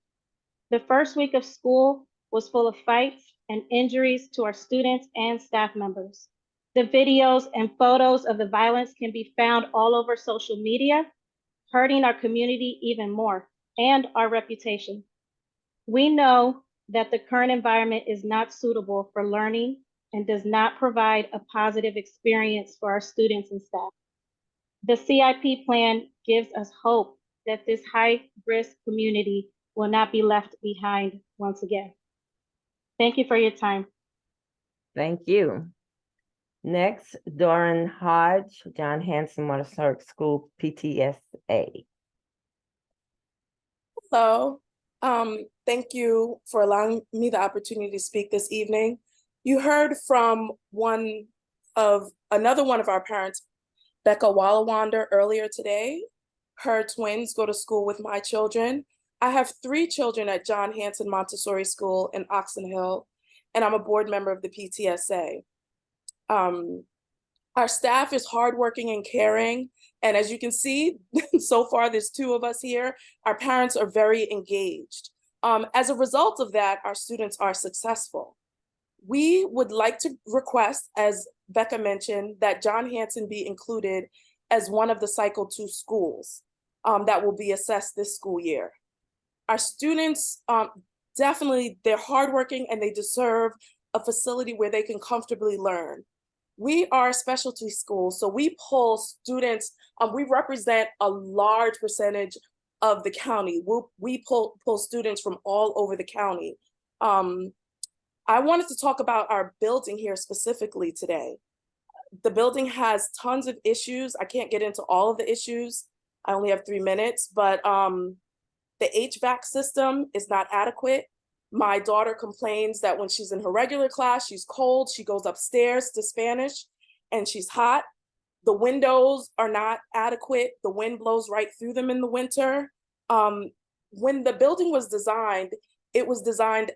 The first week of school was full of fights and injuries to our students and staff members. The videos and photos of the violence can be found all over social media, hurting our community even more and our reputation. We know that the current environment is not suitable for learning and does not provide a positive experience for our students and staff. The CIP plan gives us hope that this high-risk community will not be left behind once again. Thank you for your time. Thank you. Next, Doran Hodge, John Hanson Montessori School PTSA. Hello. Thank you for allowing me the opportunity to speak this evening. You heard from another one of our parents, Becca Wallawander, earlier today. Her twins go to school with my children. I have 3 children at John Hanson Montessori School in Oxon Hill, and I'm a board member of the PTSA. Our staff is hardworking and caring. And as you can see, so far there's 2 of us here. Our parents are very engaged. As a result of that, our students are successful. We would like to request, as Becca mentioned, that John Hanson be included as one of the Cycle 2 schools that will be assessed this school year. Our students, definitely, they're hardworking and they deserve a facility where they can comfortably learn. We are a specialty school, so we pull students, we represent a large percentage of the county. We pull students from all over the county. I wanted to talk about our building here specifically today. The building has tons of issues. I can't get into all of the issues. I only have 3 minutes, but the HVAC system is not adequate. My daughter complains that when she's in her regular class, she's cold. She goes upstairs to Spanish and she's hot. The windows are not adequate. The wind blows right through them in the winter. When the building was designed, it was designed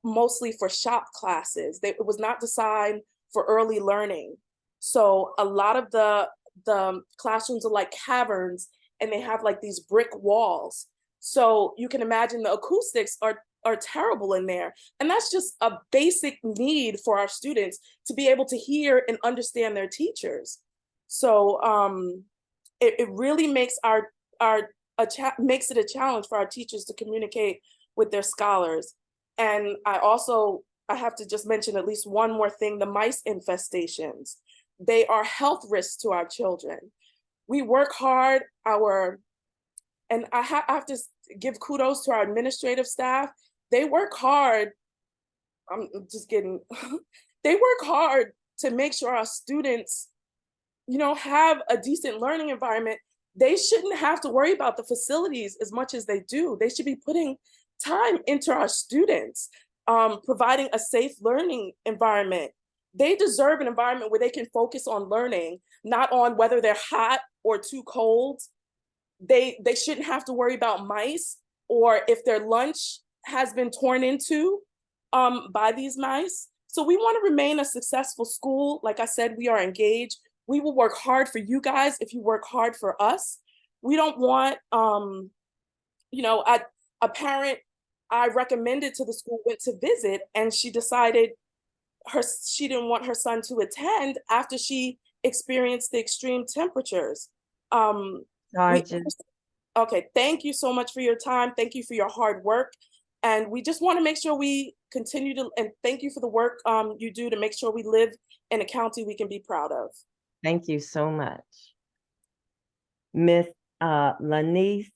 mostly for shop classes. It was not designed for early learning. So a lot of the classrooms are like caverns and they have like these brick walls. So you can imagine the acoustics are terrible in there. And that's just a basic need for our students to be able to hear and understand their teachers. So it really makes makes it a challenge for our teachers to communicate with their scholars. And I have to just mention at least one more thing, the mice infestations. They are health risks to our children. We work hard, and I have to give kudos to our administrative staff. They work hard, they work hard to make sure our students, have a decent learning environment. They shouldn't have to worry about the facilities as much as they do. They should be putting time into our students, providing a safe learning environment. They deserve an environment where they can focus on learning, not on whether they're hot or too cold. They shouldn't have to worry about mice or if their lunch has been torn into by these mice. So we want to remain a successful school. Like I said, we are engaged. We will work hard for you guys if you work hard for us. We don't want, a parent I recommended to the school went to visit and she decided she didn't want her son to attend after she experienced the extreme temperatures. Okay, thank you so much for your time. Thank you for your hard work. And we just want to make sure we continue to, and thank you for the work you do to make sure we live in a county we can be proud of. Thank you so much. Miss Lanice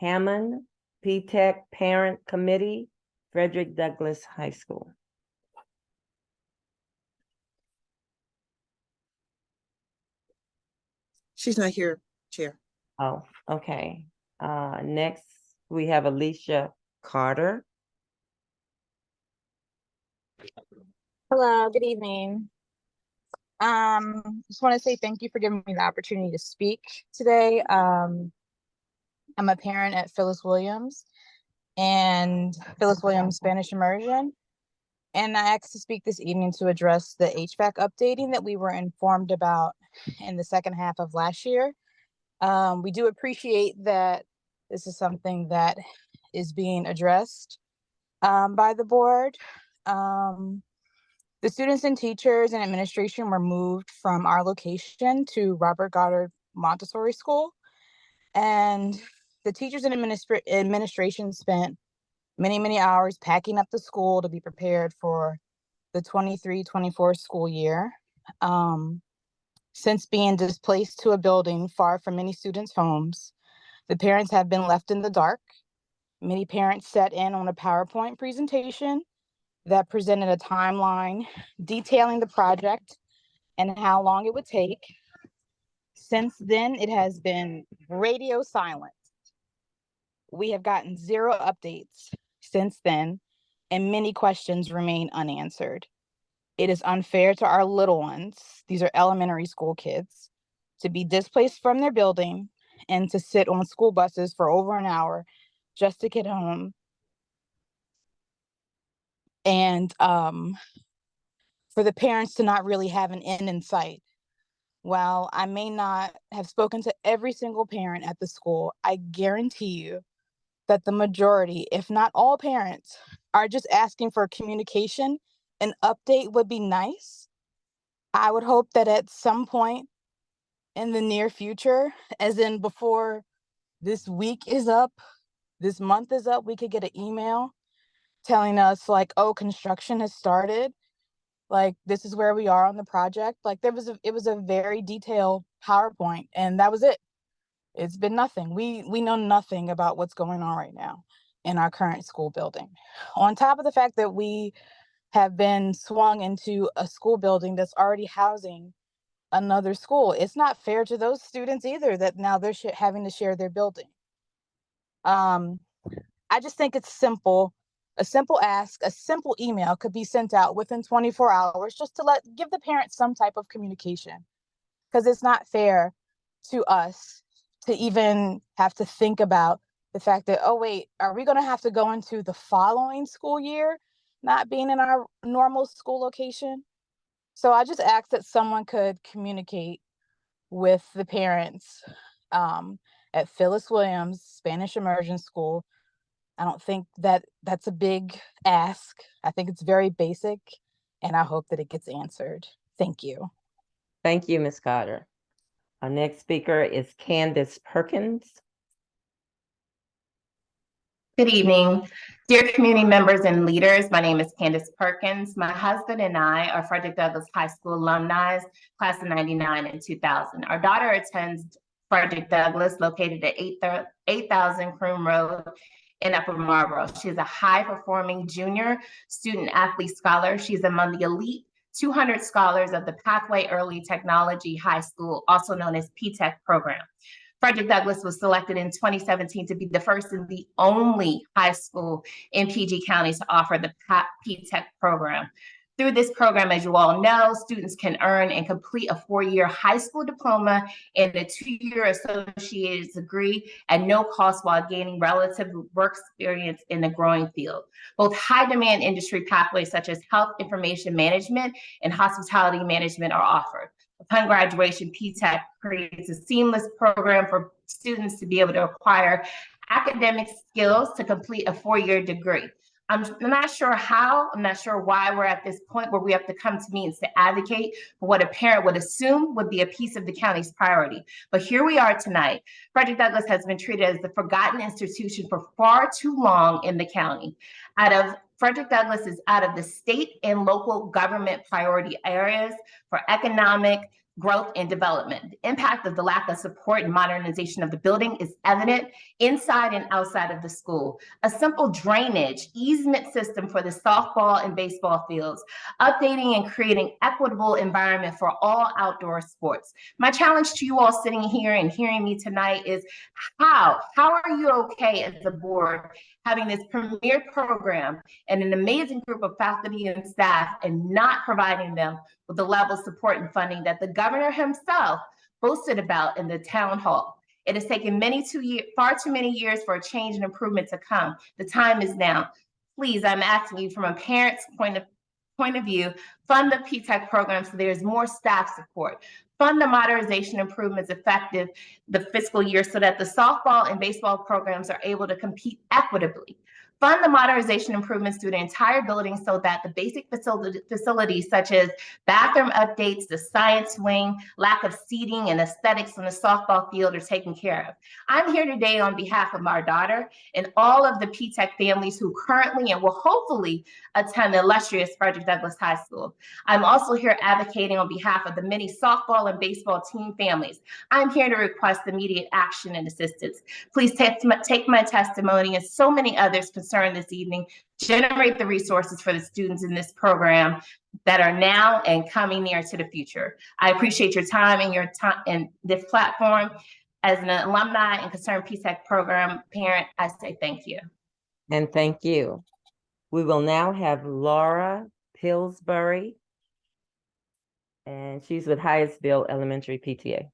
Hammond, P-TECH Parent Committee, Frederick Douglass High School. She's not here, Chair. Oh, okay. Next, we have Alicia Carter. Hello, good evening. Just want to say thank you for giving me the opportunity to speak today. I'm a parent at Phyllis Williams and Phyllis Williams Spanish Immersion. And I asked to speak this evening to address the HVAC updating that we were informed about in the second half of last year. We do appreciate that this is something that is being addressed by the board. The students and teachers and administration were moved from our location to Robert Goddard Montessori School. And the teachers and administration spent many hours packing up the school to be prepared for the 23-24 school year. Since being displaced to a building far from many students' homes, the parents have been left in the dark. Many parents sat in on a PowerPoint presentation that presented a timeline detailing the project and how long it would take. Since then, it has been radio silent. We have gotten 0 updates since then, and many questions remain unanswered. It is unfair to our little ones, these are elementary school kids, to be displaced from their building and to sit on school buses for over an hour just to get home. And for the parents to not really have an end in sight. While I may not have spoken to every single parent at the school, I guarantee you that the majority, if not all parents, are just asking for communication. An update would be nice. I would hope that at some point in the near future, as in before this week is up, this month is up, we could get an email telling us like, oh, construction has started. Like, this is where we are on the project. Like, it was a very detailed PowerPoint, and that was it. It's been nothing. We know nothing about what's going on right now in our current school building. On top of the fact that we have been swung into a school building that's already housing another school, it's not fair to those students either that now they're having to share their building. I just think it's simple. A simple ask, a simple email could be sent out within 24 hours just to give the parents some type of communication, because it's not fair to us to even have to think about the fact that, oh wait, are we going to have to go into the following school year not being in our normal school location? So I just ask that someone could communicate with the parents at Phyllis Williams Spanish Immersion School. I don't think that that's a big ask. I think it's very basic, and I hope that it gets answered. Thank you. Thank you, Ms. Carter. Our next speaker is Candace Perkins. Good evening, dear community members and leaders. My name is Candace Perkins. My husband and I are Frederick Douglass High School alumni, class of 99 and 2000. Our daughter attends Frederick Douglass, located at 8000 Croom Road in Upper Marlboro. She is a high-performing junior student athlete scholar. She's among the elite 200 scholars of the Pathway Early Technology High School, also known as P-TECH program. Frederick Douglass was selected in 2017 to be the first and the only high school in PG County to offer the P-TECH program. Through this program, as you all know, students can earn and complete a 4-year high school diploma and a 2-year associate's degree at no cost while gaining relative work experience in the growing field. Both high-demand industry pathways such as health information management and hospitality management are offered. Upon graduation, P-TECH creates a seamless program for students to be able to acquire academic skills to complete a 4-year degree. I'm not sure how, I'm not sure why we're at this point where we have to come to meetings to advocate for what a parent would assume would be a piece of the county's priority. But here we are tonight. Frederick Douglass has been treated as the forgotten institution for far too long in the county. Frederick Douglass is out of the state and local government priority areas for economic, growth, and development. The impact of the lack of support and modernization of the building is evident inside and outside of the school. A simple drainage easement system for the softball and baseball fields, updating and creating equitable environment for all outdoor sports. My challenge to you all sitting here and hearing me tonight is how are you okay as a board having this premier program and an amazing group of faculty and staff and not providing them with the level of support and funding that the governor himself boasted about in the town hall? It has taken far too many years for a change and improvement to come. The time is now. Please, I'm asking you from a parent's point of view, fund the P-TECH program so there's more staff support. Fund the modernization improvements effective the fiscal year so that the softball and baseball programs are able to compete equitably. Fund the modernization improvements through the entire building so that the basic facilities such as bathroom updates, the science wing, lack of seating, and aesthetics on the softball field are taken care of. I'm here today on behalf of our daughter and all of the P-TECH families who currently and will hopefully attend the illustrious Frederick Douglass High School. I'm also here advocating on behalf of the many softball and baseball team families. I'm here to request immediate action and assistance. Please take my testimony and so many others concerned this evening, generate the resources for the students in this program that are now and coming near to the future. I appreciate your time and your time in this platform. As an alumni and concerned P-TECH program parent, I say thank you. And thank you. We will now have Laura Pillsbury, and she's with Hyattsville Elementary PTA.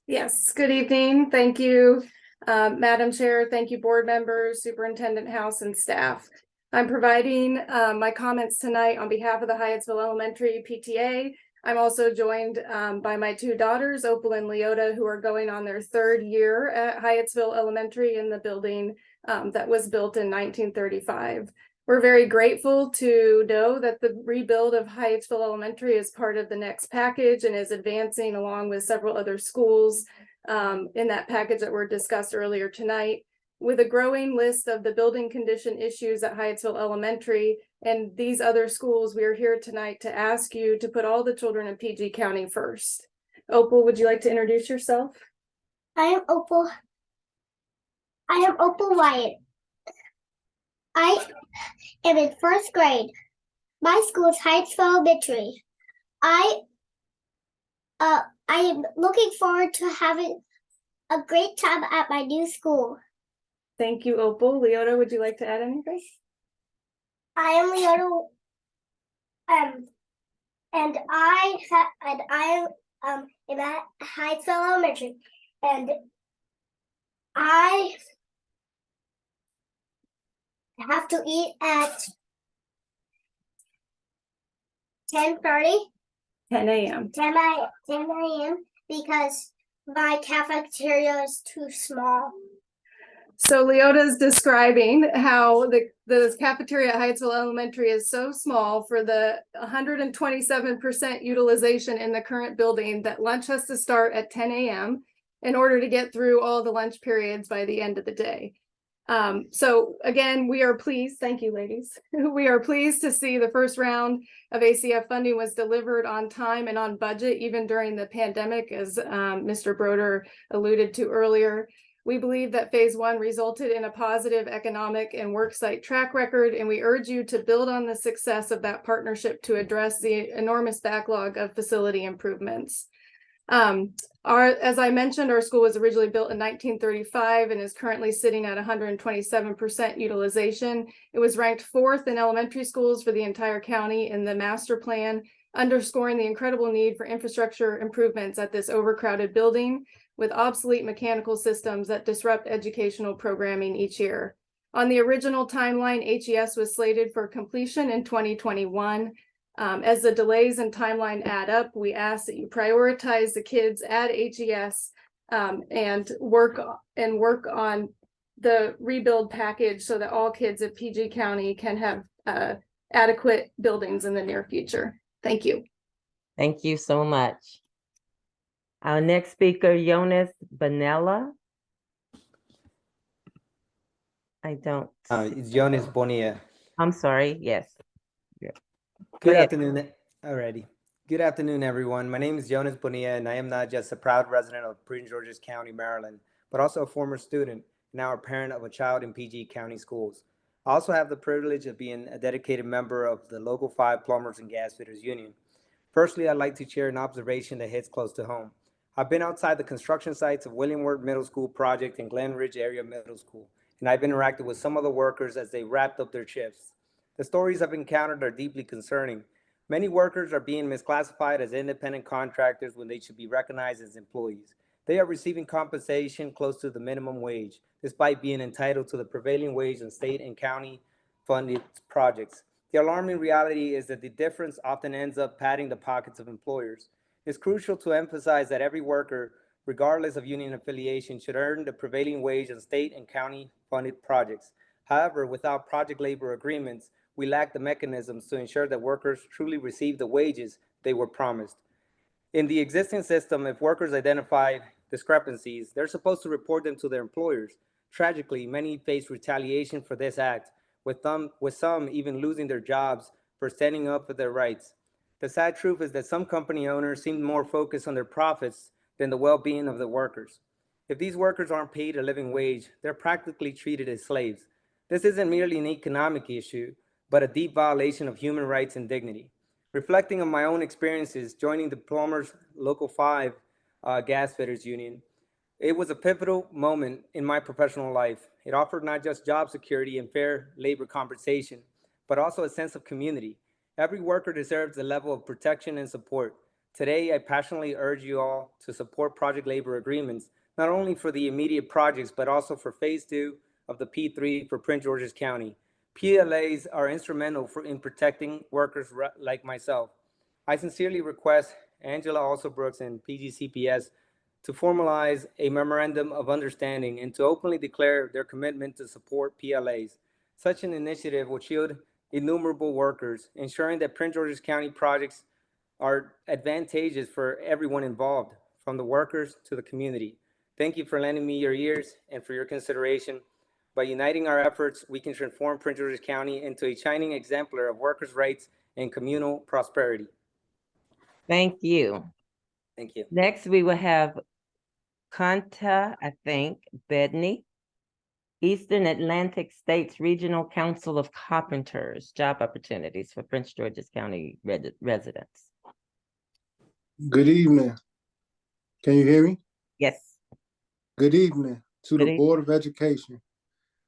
Yes, good evening. Thank you, Madam Chair. Thank you, board members, Superintendent House, and staff. I'm providing my comments tonight on behalf of the Hyattsville Elementary PTA. I'm also joined by my two daughters, Opal and Leota, who are going on their third year at Hyattsville Elementary in the building that was built in 1935. We're very grateful to know that the rebuild of Hyattsville Elementary is part of the next package and is advancing along with several other schools in that package that were discussed earlier tonight. With a growing list of the building condition issues at Hyattsville Elementary and these other schools, we are here tonight to ask you to put all the children in PG County first. Opal, would you like to introduce yourself? I am Opal Wyatt. I am in first grade. My school is Hyattsville Elementary. I am looking forward to having a great time at my new school. Thank you, Opal. Leota, would you like to add anything? I am Leota, and I am at Hyattsville Elementary, and I have to eat at 10:30. 10 a.m. 10 a.m. because my cafeteria is too small. So Leota is describing how the cafeteria at Hyattsville Elementary is so small for the 127% utilization in the current building that lunch has to start at 10 a.m. in order to get through all the lunch periods by the end of the day. So again, we are pleased. Thank you, ladies. We are pleased to see the first round of ACF funding was delivered on time and on budget, even during the pandemic, as Mr. Broder alluded to earlier. We believe that phase one resulted in a positive economic and worksite track record, and we urge you to build on the success of that partnership to address the enormous backlog of facility improvements. As I mentioned, our school was originally built in 1935 and is currently sitting at 127% utilization. It was ranked 4th in elementary schools for the entire county in the master plan, underscoring the incredible need for infrastructure improvements at this overcrowded building with obsolete mechanical systems that disrupt educational programming each year. On the original timeline, HES was slated for completion in 2021. As the delays and timeline add up, we ask that you prioritize the kids at HES and work on the rebuild package so that all kids at PG County can have adequate buildings in the near future. Thank you. Thank you so much. Our next speaker, Jonas Bonella. I don't. It's Jonas Bonilla. I'm sorry. Yes. Good afternoon already. Good afternoon, everyone. My name is Jonas Bonilla, and I am not just a proud resident of Prince George's County, Maryland, but also a former student, now a parent of a child in PG County schools. I also have the privilege of being a dedicated member of the Local 5 Plumbers and Gas Fitters Union. Firstly, I'd like to share an observation that hits close to home. I've been outside the construction sites of William Wirt Middle School project and Glen Ridge Area Middle School, and I've interacted with some of the workers as they wrapped up their shifts. The stories I've encountered are deeply concerning. Many workers are being misclassified as independent contractors when they should be recognized as employees. They are receiving compensation close to the minimum wage, despite being entitled to the prevailing wage in state and county funded projects. The alarming reality is that the difference often ends up padding the pockets of employers. It's crucial to emphasize that every worker, regardless of union affiliation, should earn the prevailing wage in state and county funded projects. However, without project labor agreements, we lack the mechanisms to ensure that workers truly receive the wages they were promised. In the existing system, if workers identify discrepancies, they're supposed to report them to their employers. Tragically, many face retaliation for this act, with some even losing their jobs for standing up for their rights. The sad truth is that some company owners seem more focused on their profits than the well-being of the workers. If these workers aren't paid a living wage, they're practically treated as slaves. This isn't merely an economic issue, but a deep violation of human rights and dignity. Reflecting on my own experiences joining the Plumbers Local 5 Gas Fitters Union, it was a pivotal moment in my professional life. It offered not just job security and fair labor compensation, but also a sense of community. Every worker deserves a level of protection and support. Today, I passionately urge you all to support project labor agreements, not only for the immediate projects, but also for phase 2 of the P3 for Prince George's County. PLAs are instrumental in protecting workers like myself. I sincerely request Angela Alsobrooks and PGCPS to formalize a memorandum of understanding and to openly declare their commitment to support PLAs. Such an initiative will shield innumerable workers, ensuring that Prince George's County projects are advantageous for everyone involved, from the workers to the community. Thank you for lending me your ears and for your consideration. By uniting our efforts, we can transform Prince George's County into a shining exemplar of workers' rights and communal prosperity. Thank you. Thank you. Next, we will have Kanta, Bedney, Eastern Atlantic States Regional Council of Carpenters, job opportunities for Prince George's County residents. Good evening. Can you hear me? Yes. Good evening to Good the Board of Education.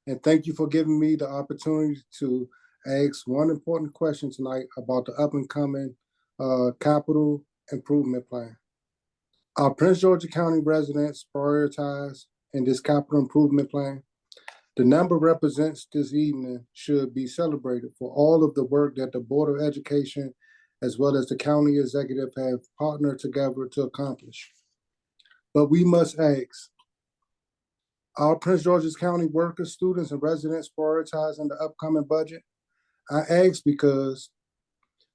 And thank you for giving me the opportunity to ask one important question tonight about the up and coming capital improvement plan. Our Prince George's County residents prioritize in this capital improvement plan. The number represents this evening should be celebrated for all of the work that the Board of Education as well as the county executive have partnered together to accomplish. But we must ask, our Prince George's County workers, students, and residents prioritizing the upcoming budget? I ask because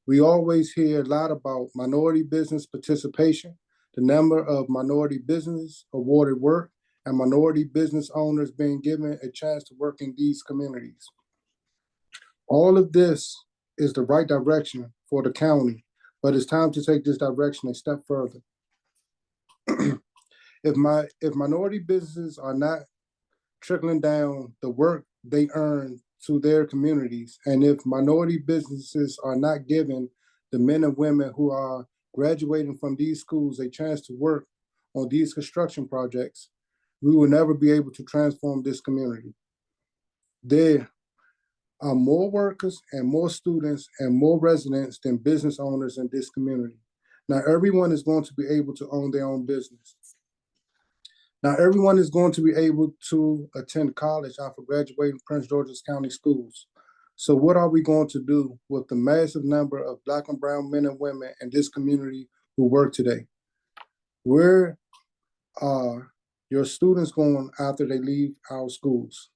we always hear a lot about minority business participation, the number of minority business awarded work, and minority business owners being given a chance to work in these communities. All of this is the right direction for the county, but it's time to take this direction a step further. If minority businesses are not trickling down the work they earn to their communities, and if minority businesses are not giving the men and women who are graduating from these schools a chance to work on these construction projects, we will never be able to transform this community. There are more workers and more students and more residents than business owners in this community. Now, everyone is going to be able to own their own business. Now, everyone is going to be able to attend college after graduating Prince George's County schools. So what are we going to do with the massive number of Black and brown men and women in this community who work today? Where are your students going after they leave our schools?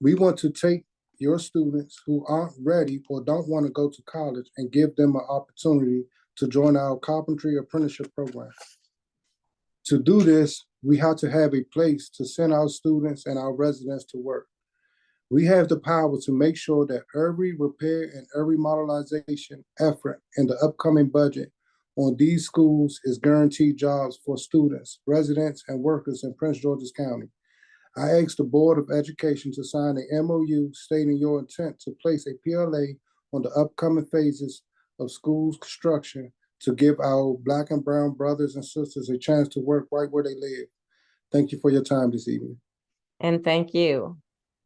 We want to take your students who aren't ready or don't want to go to college and give them an opportunity to join our carpentry apprenticeship program. To do this, we have to have a place to send our students and our residents to work. We have the power to make sure that every repair and every modernization effort in the upcoming budget on these schools is guaranteed jobs for students, residents, and workers in Prince George's County. I asked the Board of Education to sign a MOU stating your intent to place a PLA on the upcoming phases of schools construction to give our Black and brown brothers and sisters a chance to work right where they live. Thank you for your time this evening. And thank you.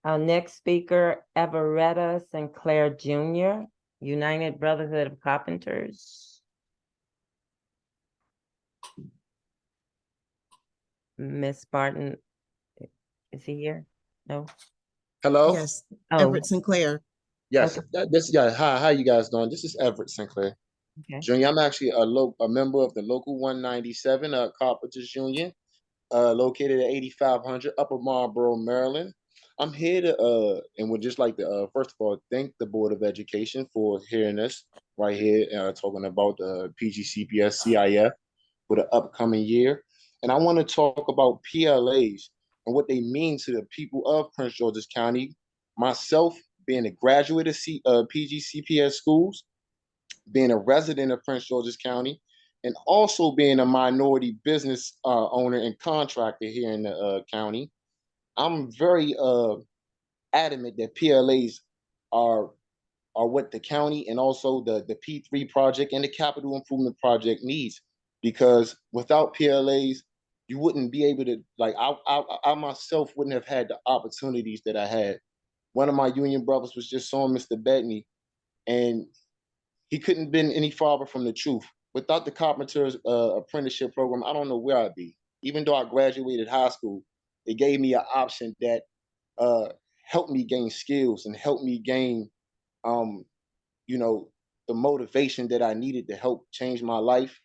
Our next speaker, Everetta Sinclair Jr., United Brotherhood of Carpenters. Miss Barton, is he here? No? Hello? Yes. Oh. Everett Sinclair. Yes, Okay. hi, how you guys doing? This is Everett Sinclair. Okay. Junior, I'm actually a member of the Local 197 Carpenters Union, located at 8500 Upper Marlboro, Maryland. I'm here to, and would just like to, first of all, thank the Board of Education for hearing us right here, talking about the PGCPS CIF for the upcoming year. And I want to talk about PLAs and what they mean to the people of Prince George's County. Myself, being a graduate of PGCPS schools, being a resident of Prince George's County, and also being a minority business owner and contractor here in the county, I'm very adamant that PLAs are what the county and also the P3 project and the capital improvement project needs. Because without PLAs, you wouldn't be able to, like, I myself wouldn't have had the opportunities that I had. One of my union brothers was just on Mr. Bettany, and he couldn't have been any farther from the truth. Without the carpenter's apprenticeship program, I don't know where I'd be. Even though I graduated high school, it gave me an option that helped me gain skills and helped me gain, you know, the motivation that I needed to help change my life,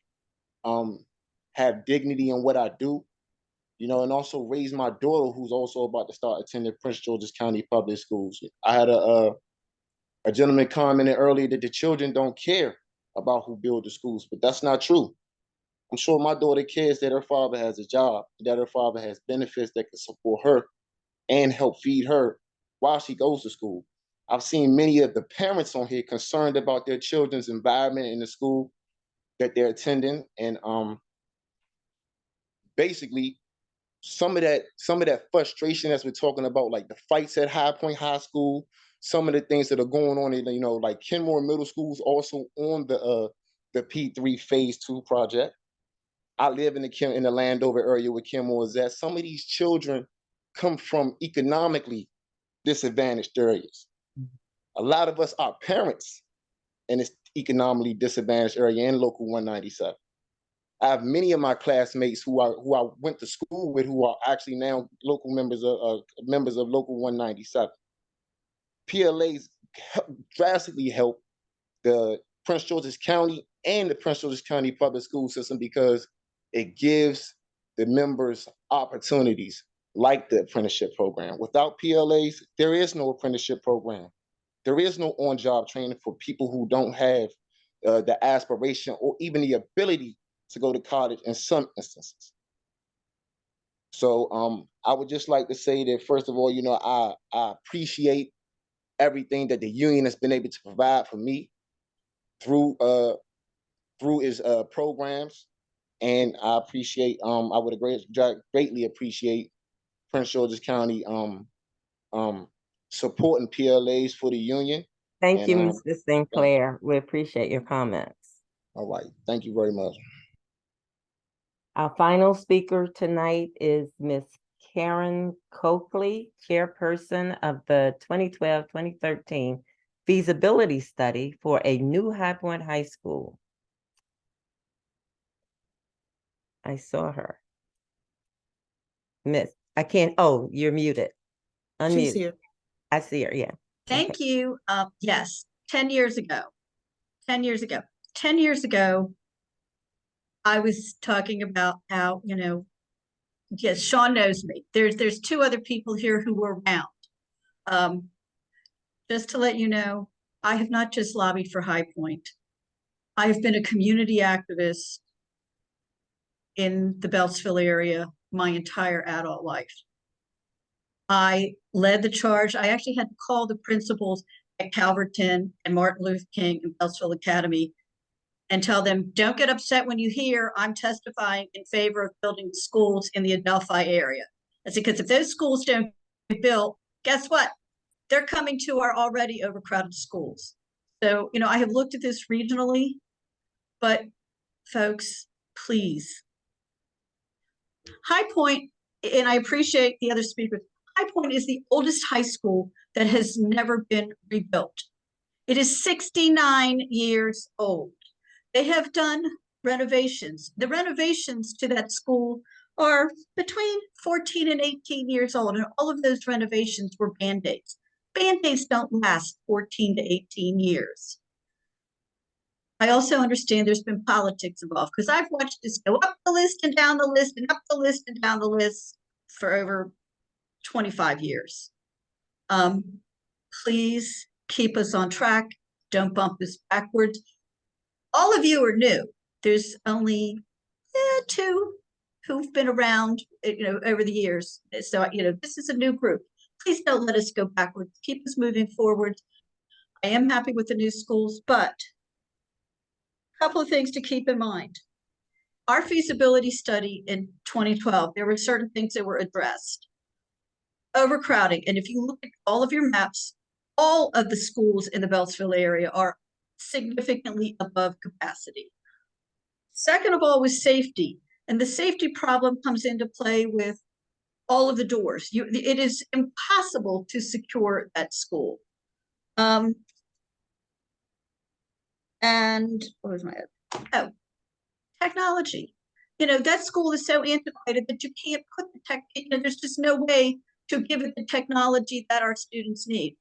have dignity in what I do, you know, and also raise my daughter, who's also about to start attending Prince George's County Public Schools. I had a gentleman commented earlier that the children don't care about who build the schools, but that's not true. I'm sure my daughter cares that her father has a job, that her father has benefits that can support her and help feed her while she goes to school. I've seen many of the parents on here concerned about their children's environment in the school that they're attending, and basically some of that frustration as we're talking about, like the fights at High Point High School, some of the things that are going on in, you know, like Kenmore Middle School is also on the P3 Phase 2 project. I live in the Landover area where Kenmore is at. Some of these children come from economically disadvantaged areas. A lot of us are parents in this economically disadvantaged area in Local 197. I have many of my classmates who I went to school with who are actually now local members of Local 197. PLAs drastically help the Prince George's County and the Prince George's County public school system because it gives the members opportunities like the apprenticeship program. Without PLAs, there is no apprenticeship program. There is no on-job training for people who don't have the aspiration or even the ability to go to college in some instances. So I would just like to say that, first of all, you know, I appreciate everything that the union has been able to provide for me through its programs. And I appreciate, I would greatly appreciate Prince George's County supporting PLAs for the union. Thank you, Mr. Sinclair. We appreciate your comments. All right, thank you very much. Our final speaker tonight is Ms. Karen Coakley, chairperson of the 2012-2013 feasibility study for a new High Point High School. I saw her. Miss, I can't, oh, you're muted. Unmute. She's here. I see her, yeah. Thank you. Yes, 10 years ago, 10 years ago, I was talking about how, you know, yes, Sean knows me. There's two other people here who were around. Just to let you know, I have not just lobbied for High Point. I've been a community activist in the Beltsville area my entire adult life. I led the charge. I actually had to call the principals at Calverton and Martin Luther King and Beltsville Academy and tell them, don't get upset when you hear I'm testifying in favor of building schools in the Adelphi area. That's because if those schools don't get built, guess what? They're coming to our already overcrowded schools. So, you know, I have looked at this regionally, but folks, please. High Point, and I appreciate the other speakers, High Point is the oldest high school that has never been rebuilt. It is 69 years old. They have done renovations. The renovations to that school are between 14 and 18 years old, and all of those renovations were Band-Aids. Band-Aids don't last 14 to 18 years. I also understand there's been politics involved because I've watched this go up the list and down the list and up the list and down the list for over 25 years. Please keep us on track. Don't bump us backwards. All of you are new. There's only 2 who've been around, you know, over the years. So, you know, this is a new group. Please don't let us go backwards. Keep us moving forward. I am happy with the new schools, but a couple of things to keep in mind. Our feasibility study in 2012, there were certain things that were addressed. Overcrowding, and if you look at all of your maps, all of the schools in the Beltsville area are significantly above capacity. Second of all was safety, and the safety problem comes into play with all of the doors. It is impossible to secure that school. And what was my other? Oh, technology. You know, that school is so antiquated that you can't put the tech, you know, there's just no way to give it the technology that our students need.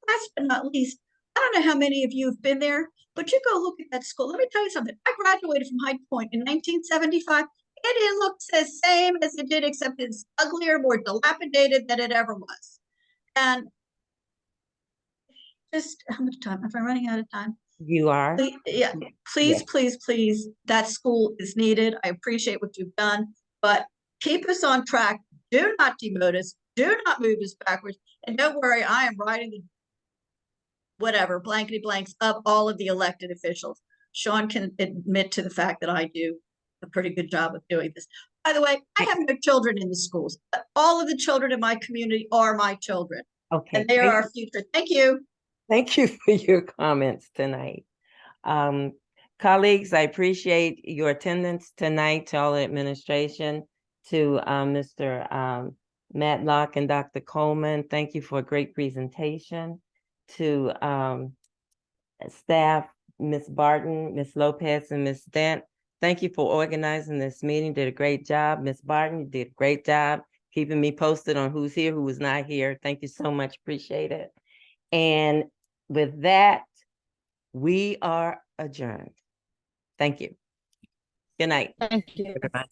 Last but not least, I don't know how many of you have been there, but you go look at that school. Let me tell you something. I graduated from High Point in 1975. It looks the same as it did, except it's uglier, more dilapidated than it ever was. And just how much time? Am I running out of time? You are. Yeah, please, Yes. please, please. That school is needed. I appreciate what you've done, but keep us on track. Do not demote us. Do not move us backwards. And don't worry, I am writing the whatever blankety blanks of all of the elected officials. Sean can admit to the fact that I do a pretty good job of doing this. By the way, I have no children in the schools, but all of the children in my community are my children. Okay. And they are our future. Thank you. Thank you for your comments tonight. Colleagues, I appreciate your attendance tonight, to all the administration, to Mr. Matlock and Dr. Coleman. Thank you for a great presentation. To staff, Ms. Barton, Ms. Lopez, and Ms. Dent, thank you for organizing this meeting. Did a great job. Ms. Barton, you did a great job keeping me posted on who's here, who was not here. Thank you so much. Appreciate it. And with that, we are adjourned. Thank you. Good night. Thank you. Everybody.